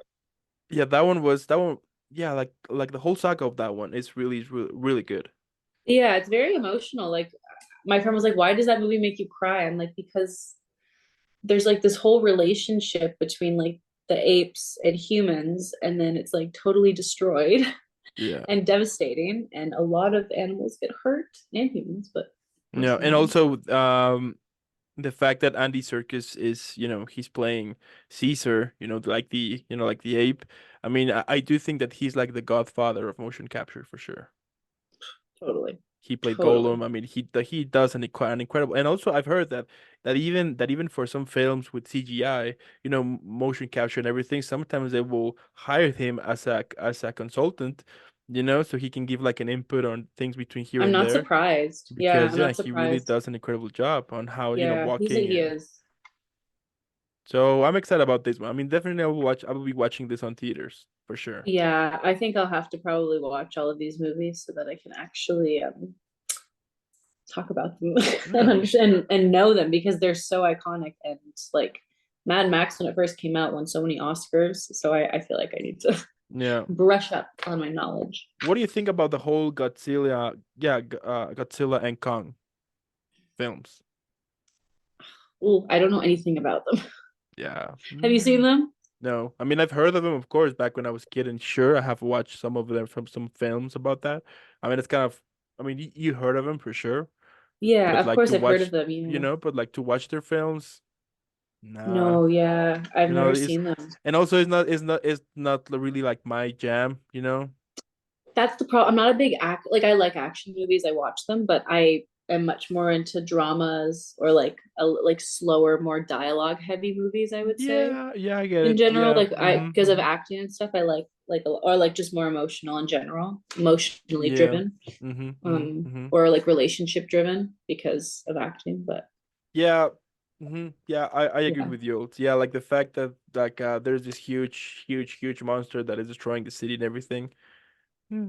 [SPEAKER 1] yeah, that one. Yeah, like the whole saga of that one is really really good.
[SPEAKER 2] Yeah, it's very emotional. Like my friend was like, "Why does that movie make you cry?" I'm like, "Because there's like this whole relationship between like the apes and humans, and then it's like totally destroyed
[SPEAKER 1] Yeah.
[SPEAKER 2] and devastating, and a lot of animals get hurt and humans, but
[SPEAKER 1] Yeah,
[SPEAKER 2] mostly
[SPEAKER 1] and
[SPEAKER 2] humans."
[SPEAKER 1] also the fact that Andy Serkis is, he's playing Caesar, like like the ape. I mean, I do think that he's like the godfather of motion capture for sure.
[SPEAKER 2] Totally,
[SPEAKER 1] He played
[SPEAKER 2] totally.
[SPEAKER 1] Gollum. I mean, he does an incredible. And also, I've heard that even for some films with CGI, motion capture and everything, sometimes they will hire him as a consultant, so he can give like an input on things between here
[SPEAKER 2] I'm
[SPEAKER 1] and
[SPEAKER 2] not
[SPEAKER 1] there.
[SPEAKER 2] surprised. Yeah,
[SPEAKER 1] Because
[SPEAKER 2] I'm
[SPEAKER 1] yeah,
[SPEAKER 2] not
[SPEAKER 1] he really
[SPEAKER 2] surprised.
[SPEAKER 1] does an incredible job on how,
[SPEAKER 2] Yeah,
[SPEAKER 1] walking
[SPEAKER 2] he
[SPEAKER 1] and
[SPEAKER 2] is.
[SPEAKER 1] so I'm excited about this one. I mean, definitely I will be watching this on theaters for sure.
[SPEAKER 2] Yeah, I think I'll have to probably watch all of these movies so that I can actually talk about them and
[SPEAKER 1] Yeah.
[SPEAKER 2] understand and know them because they're so iconic and like Mad Max when it first came out won so many Oscars. So I feel like I need to
[SPEAKER 1] Yeah.
[SPEAKER 2] brush up on my knowledge.
[SPEAKER 1] What do you think about the whole Godzilla and Kong films?
[SPEAKER 2] Ooh, I don't know anything about them.
[SPEAKER 1] Yeah.
[SPEAKER 2] Have you seen them?
[SPEAKER 1] No. I mean, I've heard of them, of course, back when I was a kid, and sure, I have watched some of them from some films about that. I mean, it's kind of, I mean, you heard of them for sure,
[SPEAKER 2] Yeah,
[SPEAKER 1] but
[SPEAKER 2] of
[SPEAKER 1] like
[SPEAKER 2] course
[SPEAKER 1] to
[SPEAKER 2] I've heard of
[SPEAKER 1] watch,
[SPEAKER 2] them. Yeah.
[SPEAKER 1] but like to watch their films, nah.
[SPEAKER 2] No, yeah, I've never
[SPEAKER 1] It's
[SPEAKER 2] seen them.
[SPEAKER 1] and also it's not really like my jam,
[SPEAKER 2] That's the problem. I'm not a big act like I like action movies. I watch them, but I am much more into dramas or like like slower, more dialogue heavy movies, I would say.
[SPEAKER 1] Yeah, yeah, I get
[SPEAKER 2] In
[SPEAKER 1] it.
[SPEAKER 2] general,
[SPEAKER 1] Yeah.
[SPEAKER 2] like I because of acting and stuff, I or like just more emotional in general, emotionally
[SPEAKER 1] Yeah.
[SPEAKER 2] driven.
[SPEAKER 1] Hmm.
[SPEAKER 2] Or like relationship driven because of acting, but
[SPEAKER 1] Yeah. Yeah, I agree
[SPEAKER 2] yeah.
[SPEAKER 1] with you. Yeah, like the fact that like there's this huge monster that is destroying the city and everything. Hmm,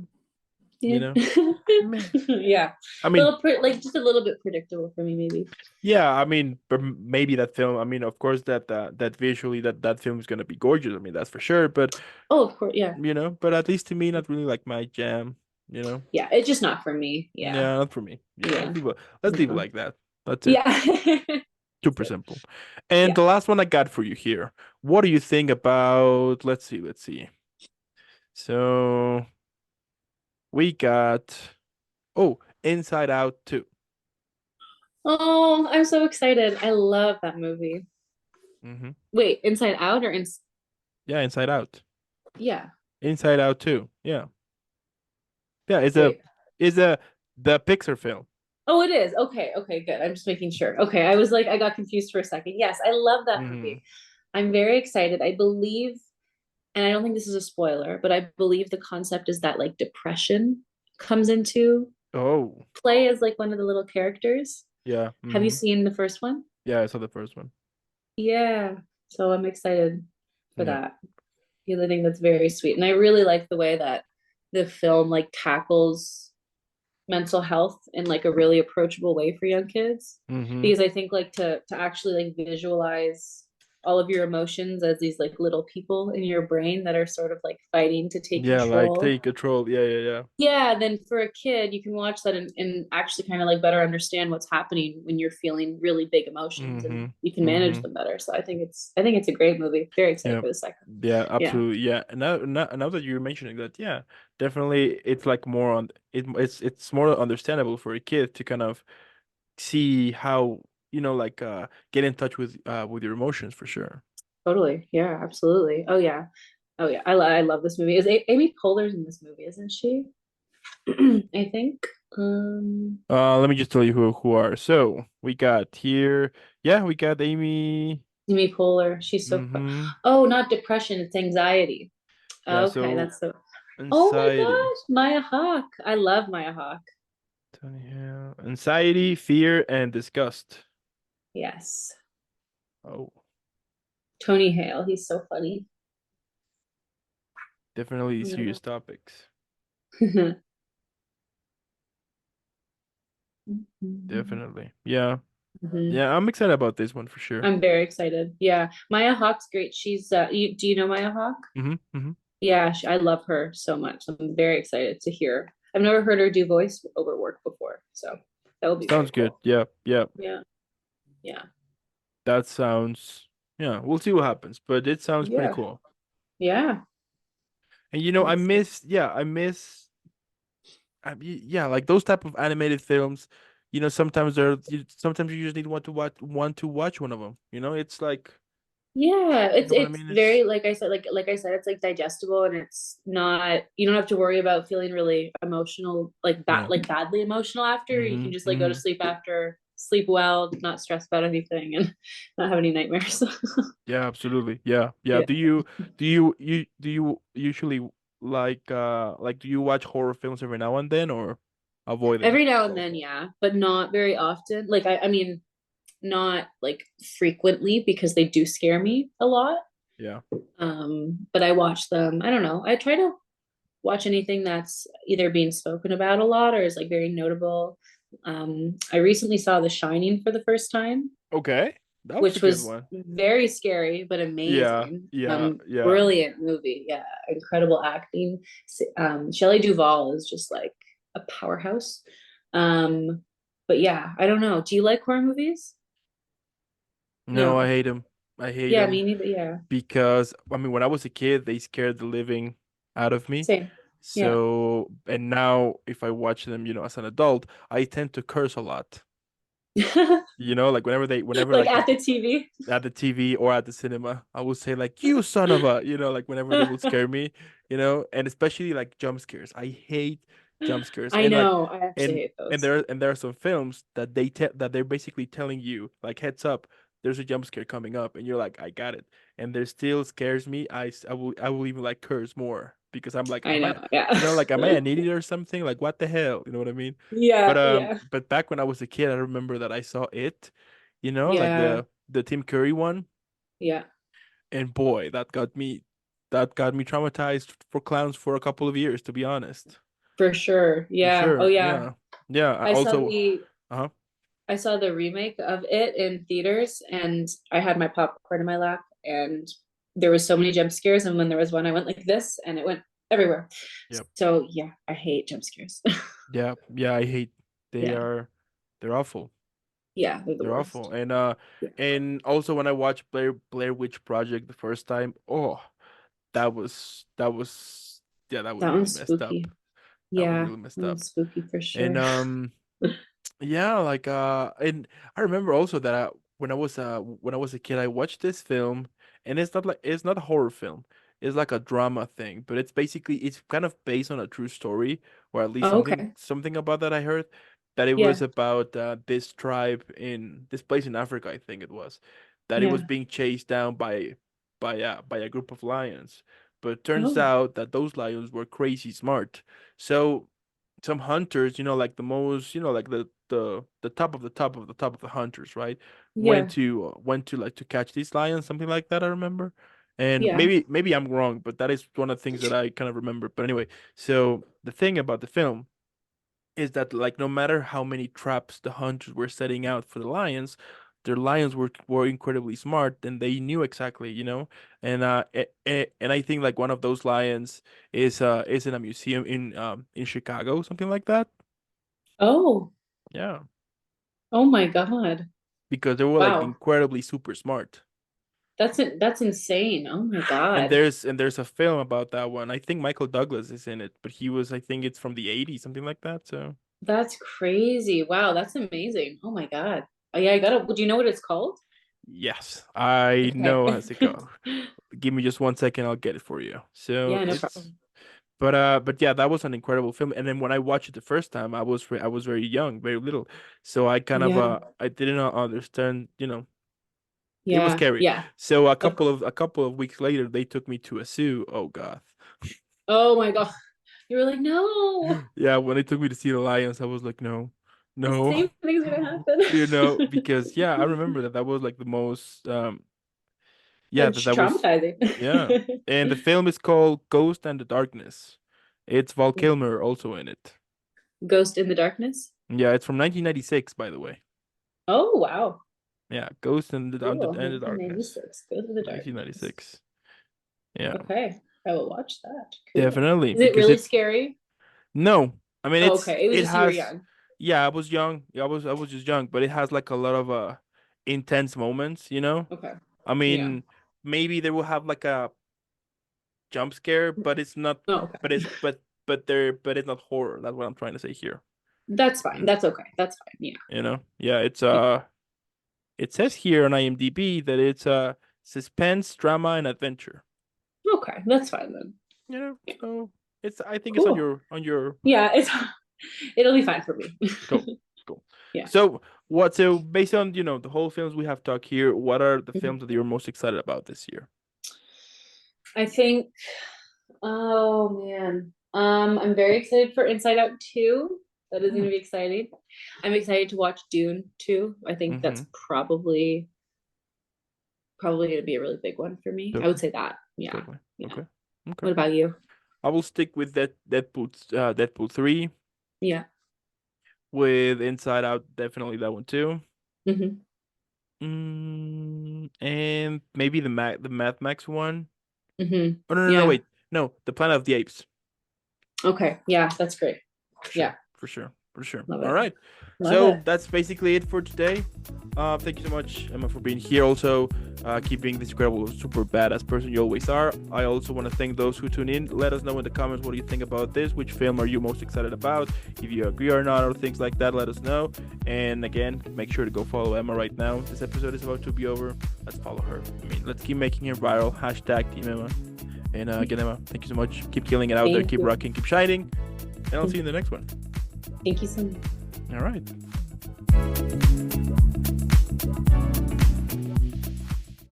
[SPEAKER 1] you
[SPEAKER 2] Yeah.
[SPEAKER 1] know? Meh.
[SPEAKER 2] Yeah.
[SPEAKER 1] I mean,
[SPEAKER 2] Well, like just a little bit predictable for me, maybe.
[SPEAKER 1] yeah, I mean, but maybe that film, I mean, of course that visually that film is gonna be gorgeous. I mean, that's for sure, but
[SPEAKER 2] Oh, of course, yeah.
[SPEAKER 1] but at least to me, not really like my jam, you know?
[SPEAKER 2] Yeah, it's just not for me. Yeah.
[SPEAKER 1] Yeah, not for me. Yeah,
[SPEAKER 2] Yeah.
[SPEAKER 1] let's leave it
[SPEAKER 2] No.
[SPEAKER 1] like that. That's it.
[SPEAKER 2] Yeah. That's
[SPEAKER 1] Super
[SPEAKER 2] it.
[SPEAKER 1] simple. And
[SPEAKER 2] Yeah.
[SPEAKER 1] the last one I got for you here. What do you think about, let's see. So we got, oh, Inside Out 2.
[SPEAKER 2] Oh, I'm so excited. I love that movie.
[SPEAKER 1] Mm-hmm.
[SPEAKER 2] Wait, Inside Out or in
[SPEAKER 1] Yeah, Inside Out.
[SPEAKER 2] yeah.
[SPEAKER 1] Inside Out 2. Yeah. Yeah,
[SPEAKER 2] Wait.
[SPEAKER 1] it's a the Pixar film.
[SPEAKER 2] Oh, it is. Okay, okay, good. I'm just making sure. Okay, I was like I got confused for a second. Yes, I love that
[SPEAKER 1] Mm-hmm.
[SPEAKER 2] movie. I'm very excited. I believe, and I don't think this is a spoiler, but I believe the concept is that like depression comes into
[SPEAKER 1] Oh,
[SPEAKER 2] play as like one of the little characters.
[SPEAKER 1] yeah.
[SPEAKER 2] Have you
[SPEAKER 1] Mm-hmm.
[SPEAKER 2] seen the first one?
[SPEAKER 1] Yeah, I saw the first one.
[SPEAKER 2] Yeah. So I'm excited for
[SPEAKER 1] Yeah.
[SPEAKER 2] that. Yeah, I think that's very sweet. And I really like the way that the film like tackles mental health in like a really approachable way for young kids.
[SPEAKER 1] Mm-hmm.
[SPEAKER 2] Because I think like to actually like visualize all of your emotions as these like little people in your brain that are sort of like fighting to take
[SPEAKER 1] Yeah, like
[SPEAKER 2] control.
[SPEAKER 1] take control. Yeah, yeah, yeah.
[SPEAKER 2] Yeah, then for a kid, you can watch that and actually kind of like better understand what's happening when you're feeling really big emotions and
[SPEAKER 1] Mm-hmm.
[SPEAKER 2] you can manage
[SPEAKER 1] Mm-hmm.
[SPEAKER 2] them better. So I think it's a great movie. Very excited
[SPEAKER 1] Yeah.
[SPEAKER 2] for the second.
[SPEAKER 1] Yeah,
[SPEAKER 2] Yeah,
[SPEAKER 1] absolutely. Yeah. And now that you're mentioning that, yeah, definitely it's like more on it's more understandable for a kid to kind of see how, like get in touch with your emotions for sure.
[SPEAKER 2] totally. Yeah, absolutely. Oh yeah. Oh yeah. I love this movie. Is Amy Poehler's in this movie, isn't she? I think. Um,
[SPEAKER 1] Let me just tell you who are. So we got here, yeah, we got Amy.
[SPEAKER 2] Amy Poehler. She's so fun.
[SPEAKER 1] Mm-hmm.
[SPEAKER 2] Oh, not depression. It's anxiety.
[SPEAKER 1] Yeah,
[SPEAKER 2] Okay,
[SPEAKER 1] so
[SPEAKER 2] that's the. Oh my
[SPEAKER 1] anxiety.
[SPEAKER 2] gosh, Maya Hawke. I love Maya Hawke.
[SPEAKER 1] Tony Hill. Anxiety, fear, and disgust.
[SPEAKER 2] Yes.
[SPEAKER 1] Oh,
[SPEAKER 2] Tony Hale. He's so funny.
[SPEAKER 1] definitely
[SPEAKER 2] Yeah.
[SPEAKER 1] serious topics. Definitely. Yeah.
[SPEAKER 2] Mhm.
[SPEAKER 1] Yeah, I'm excited about this one for sure.
[SPEAKER 2] I'm very excited. Yeah, Maya Hawke's great. Do you know Maya Hawke?
[SPEAKER 1] Mm-hmm. Mm-hmm.
[SPEAKER 2] Yeah, I love her so much. I'm very excited to hear. I've never heard her do voice over work before, so that will be very
[SPEAKER 1] Sounds good.
[SPEAKER 2] cool.
[SPEAKER 1] Yeah, yeah.
[SPEAKER 2] Yeah, yeah,
[SPEAKER 1] That sounds, yeah, we'll see what happens, but it sounds pretty
[SPEAKER 2] yeah,
[SPEAKER 1] cool.
[SPEAKER 2] yeah.
[SPEAKER 1] And I
[SPEAKER 2] That's
[SPEAKER 1] miss, yeah, yeah, like those type of animated films, sometimes you just need want to watch one of them. It's like,
[SPEAKER 2] Yeah,
[SPEAKER 1] you
[SPEAKER 2] it's
[SPEAKER 1] know what I
[SPEAKER 2] it's
[SPEAKER 1] mean?
[SPEAKER 2] very
[SPEAKER 1] It's
[SPEAKER 2] like I said, it's like digestible and it's not you don't have to worry about feeling really emotional
[SPEAKER 1] yeah.
[SPEAKER 2] like badly emotional after. You
[SPEAKER 1] Mm-hmm.
[SPEAKER 2] can just like go to
[SPEAKER 1] Mm-hmm.
[SPEAKER 2] sleep after, sleep well, not stress about anything and not have any nightmares.
[SPEAKER 1] Yeah, absolutely. Yeah, yeah.
[SPEAKER 2] Yeah.
[SPEAKER 1] Do you usually like do you watch horror films every now and then or avoid them?
[SPEAKER 2] Every now and then, yeah, but not very often. I mean, not like frequently because they do scare me a lot.
[SPEAKER 1] Yeah.
[SPEAKER 2] But I watch them. I don't know. I try to watch anything that's either being spoken about a lot or is like very notable. I recently saw The Shining for the first time,
[SPEAKER 1] Okay. That was a
[SPEAKER 2] which
[SPEAKER 1] good
[SPEAKER 2] was
[SPEAKER 1] one.
[SPEAKER 2] very scary but
[SPEAKER 1] Yeah,
[SPEAKER 2] amazing.
[SPEAKER 1] yeah, yeah.
[SPEAKER 2] Brilliant movie. Yeah, incredible acting. Shelley Duvall is just like a powerhouse. Um, but yeah, I don't know. Do you like horror movies?
[SPEAKER 1] No, I
[SPEAKER 2] No.
[SPEAKER 1] hate them. I hate
[SPEAKER 2] Yeah,
[SPEAKER 1] them
[SPEAKER 2] me neither. Yeah,
[SPEAKER 1] because I mean, when I was a kid, they scared the living out of me.
[SPEAKER 2] same. Yeah.
[SPEAKER 1] So, and now if I watch them, as an adult, I tend to curse a lot. Like whenever
[SPEAKER 2] Like
[SPEAKER 1] like
[SPEAKER 2] at the TV.
[SPEAKER 1] at the TV or at the cinema, I would say like you son of a, like whenever they will scare me, and especially like jump scares. I hate jump scares.
[SPEAKER 2] I
[SPEAKER 1] And like
[SPEAKER 2] know. I actually
[SPEAKER 1] and
[SPEAKER 2] hate
[SPEAKER 1] and
[SPEAKER 2] those.
[SPEAKER 1] there are some films that they're basically telling you like heads up, there's a jump scare coming up and you're like I got it. And there still scares me. I will even like curse more because I'm like
[SPEAKER 2] I
[SPEAKER 1] am
[SPEAKER 2] know.
[SPEAKER 1] I
[SPEAKER 2] Yeah.
[SPEAKER 1] like am I an idiot or something? Like what the hell? You know what I mean? But
[SPEAKER 2] Yeah.
[SPEAKER 1] um
[SPEAKER 2] Yeah.
[SPEAKER 1] but back when I was a kid, I remember that I saw it, like
[SPEAKER 2] Yeah.
[SPEAKER 1] the Tim Curry one,
[SPEAKER 2] Yeah.
[SPEAKER 1] and boy, that got me traumatized for clowns for a couple of years, to be honest.
[SPEAKER 2] For sure.
[SPEAKER 1] For
[SPEAKER 2] Yeah. Oh
[SPEAKER 1] sure.
[SPEAKER 2] yeah.
[SPEAKER 1] Yeah. Yeah. I
[SPEAKER 2] I saw
[SPEAKER 1] also,
[SPEAKER 2] the
[SPEAKER 1] uh-huh.
[SPEAKER 2] I saw the remake of it in theaters and I had my popcorn in my lap and there was so many jump scares and when there was one I went like this and it went everywhere.
[SPEAKER 1] Yep.
[SPEAKER 2] So yeah, I hate jump scares.
[SPEAKER 1] Yeah. Yeah. I hate they
[SPEAKER 2] Yeah.
[SPEAKER 1] are they're awful.
[SPEAKER 2] Yeah, they're the
[SPEAKER 1] They're awful.
[SPEAKER 2] worst. Yeah.
[SPEAKER 1] And also when I watched Blair Witch Project the first time, oh, that was yeah, that was
[SPEAKER 2] That
[SPEAKER 1] really
[SPEAKER 2] one's
[SPEAKER 1] messed up.
[SPEAKER 2] spooky.
[SPEAKER 1] That was
[SPEAKER 2] Yeah,
[SPEAKER 1] really messed
[SPEAKER 2] that
[SPEAKER 1] up.
[SPEAKER 2] one's spooky for
[SPEAKER 1] And
[SPEAKER 2] sure.
[SPEAKER 1] yeah, like and I remember also that when I was a kid, I watched this film, and it's not a horror film. It's like a drama thing, but it's kind of based on a true story, or at least
[SPEAKER 2] Oh,
[SPEAKER 1] something
[SPEAKER 2] okay.
[SPEAKER 1] something about that I heard that it was
[SPEAKER 2] Yeah.
[SPEAKER 1] about this tribe in this place in Africa, I think it was, that it was
[SPEAKER 2] Yeah.
[SPEAKER 1] being chased down by a group of lions. But turns
[SPEAKER 2] Oh,
[SPEAKER 1] out that those lions were crazy smart. So some hunters, like the most, like the top of the top of the top of the hunters, right? Went
[SPEAKER 2] yeah.
[SPEAKER 1] to went to like to catch these lions, something like that, I remember. And
[SPEAKER 2] Yeah.
[SPEAKER 1] maybe I'm wrong, but that is one of the things that I kind of remember. But anyway, so the thing about the film is that like no matter how many traps the hunters were setting out for the lions, their lions were incredibly smart, and they knew exactly, and I think like one of those lions is in a museum in Chicago, something like that.
[SPEAKER 2] Oh,
[SPEAKER 1] Yeah,
[SPEAKER 2] oh my God.
[SPEAKER 1] because they were like
[SPEAKER 2] Wow.
[SPEAKER 1] incredibly super smart.
[SPEAKER 2] That's insane. Oh my
[SPEAKER 1] And
[SPEAKER 2] God.
[SPEAKER 1] there's a film about that one. I think Michael Douglas is in it, but I think it's from the 80s, something like that. So
[SPEAKER 2] That's crazy. Wow, that's amazing. Oh my God. Oh yeah, I gotta, do you know what it's called?
[SPEAKER 1] yes, I
[SPEAKER 2] Okay.
[SPEAKER 1] know as it go. Give me just 1 second, I'll get it for you. So
[SPEAKER 2] Yeah, no
[SPEAKER 1] it's
[SPEAKER 2] problem.
[SPEAKER 1] but yeah, that was an incredible film. And then when I watched it the first time, I was very young, very little. So I kind of
[SPEAKER 2] Yeah.
[SPEAKER 1] I didn't understand, it was
[SPEAKER 2] Yeah.
[SPEAKER 1] scary.
[SPEAKER 2] Yeah.
[SPEAKER 1] So
[SPEAKER 2] Of course.
[SPEAKER 1] a couple of weeks later they took me to a zoo. Oh God.
[SPEAKER 2] Oh my God. You were like, no,
[SPEAKER 1] Yeah, when they took me to see the lions, I was like, no,
[SPEAKER 2] the
[SPEAKER 1] no.
[SPEAKER 2] same thing's gonna happen.
[SPEAKER 1] Because yeah, I remember that was like the most yeah,
[SPEAKER 2] That's
[SPEAKER 1] that was
[SPEAKER 2] traumatizing.
[SPEAKER 1] yeah. And the film is called Ghost and the Darkness. It's Val Kilmer also in it.
[SPEAKER 2] Ghost in the Darkness.
[SPEAKER 1] Yeah, it's from 1996, by the way.
[SPEAKER 2] Oh wow.
[SPEAKER 1] Yeah, Ghost
[SPEAKER 2] Cool.
[SPEAKER 1] and the Darkness,
[SPEAKER 2] 1996. Ghost in the Darkness.
[SPEAKER 1] 1996. Yeah,
[SPEAKER 2] Okay. I will watch that. Cool.
[SPEAKER 1] definitely
[SPEAKER 2] Is it
[SPEAKER 1] because
[SPEAKER 2] really
[SPEAKER 1] it
[SPEAKER 2] scary?
[SPEAKER 1] no, I mean
[SPEAKER 2] Oh, okay. It was
[SPEAKER 1] it
[SPEAKER 2] just you were
[SPEAKER 1] has
[SPEAKER 2] young.
[SPEAKER 1] yeah, I was young. Yeah, I was just young, but it has like a lot of intense moments, you know?
[SPEAKER 2] Okay.
[SPEAKER 1] I
[SPEAKER 2] Yeah.
[SPEAKER 1] mean, maybe they will have like a jump scare, but it's not
[SPEAKER 2] Oh, okay.
[SPEAKER 1] but it's not horror. That's what I'm trying to say here.
[SPEAKER 2] That's fine.
[SPEAKER 1] Mm,
[SPEAKER 2] That's okay. That's fine. Yeah.
[SPEAKER 1] Yeah, it's
[SPEAKER 2] Yeah.
[SPEAKER 1] it says here on IMDb that it's suspense, drama, and adventure.
[SPEAKER 2] Okay. That's fine then. Yeah.
[SPEAKER 1] So it's I think it's on
[SPEAKER 2] Cool.
[SPEAKER 1] your
[SPEAKER 2] Yeah, it's it'll be fine for me.
[SPEAKER 1] cool, cool.
[SPEAKER 2] Yeah.
[SPEAKER 1] So so based on the whole films we have talked here, what are the films that you're most excited about this year?
[SPEAKER 2] I think, oh man. I'm very excited for Inside Out 2. That is
[SPEAKER 1] Hmm.
[SPEAKER 2] gonna be exciting. I'm excited to watch Dune 2. I think
[SPEAKER 1] Mm-hmm.
[SPEAKER 2] that's probably gonna be a really big one for me. I would
[SPEAKER 1] Totally,
[SPEAKER 2] say that. Yeah.
[SPEAKER 1] totally.
[SPEAKER 2] Yeah.
[SPEAKER 1] Okay, okay.
[SPEAKER 2] What about you?
[SPEAKER 1] I will stick with that Deadpool 3
[SPEAKER 2] Yeah.
[SPEAKER 1] with Inside Out, definitely that one too.
[SPEAKER 2] Hmm.
[SPEAKER 1] And maybe the Mad Max one.
[SPEAKER 2] Hmm.
[SPEAKER 1] Oh no, no, no,
[SPEAKER 2] Yeah.
[SPEAKER 1] wait. No, the Planet of the Apes.
[SPEAKER 2] Okay. Yeah, that's great.
[SPEAKER 1] For
[SPEAKER 2] Yeah.
[SPEAKER 1] sure, for sure, for sure.
[SPEAKER 2] Love
[SPEAKER 1] All
[SPEAKER 2] it.
[SPEAKER 1] right.
[SPEAKER 2] Love
[SPEAKER 1] So
[SPEAKER 2] it.
[SPEAKER 1] that's basically it for today. Thank you so much, Emma, for being here. Also, keep being this incredible, super badass person you always are. I also want to thank those who tune in. Let us know in the comments what do you think about this. Which film are you most excited about? If you agree or not, or things like that, let us know. And again, make sure to go follow Emma right now. This episode is about to be over. Let's follow her. I mean, let's keep making it viral. Hashtag Team Emma. And again, Emma, thank you so much. Keep killing it out there.
[SPEAKER 2] Thank
[SPEAKER 1] Keep
[SPEAKER 2] you.
[SPEAKER 1] rocking. Keep shining. And I'll see you in the next one.
[SPEAKER 2] Thank you so much.
[SPEAKER 1] All right.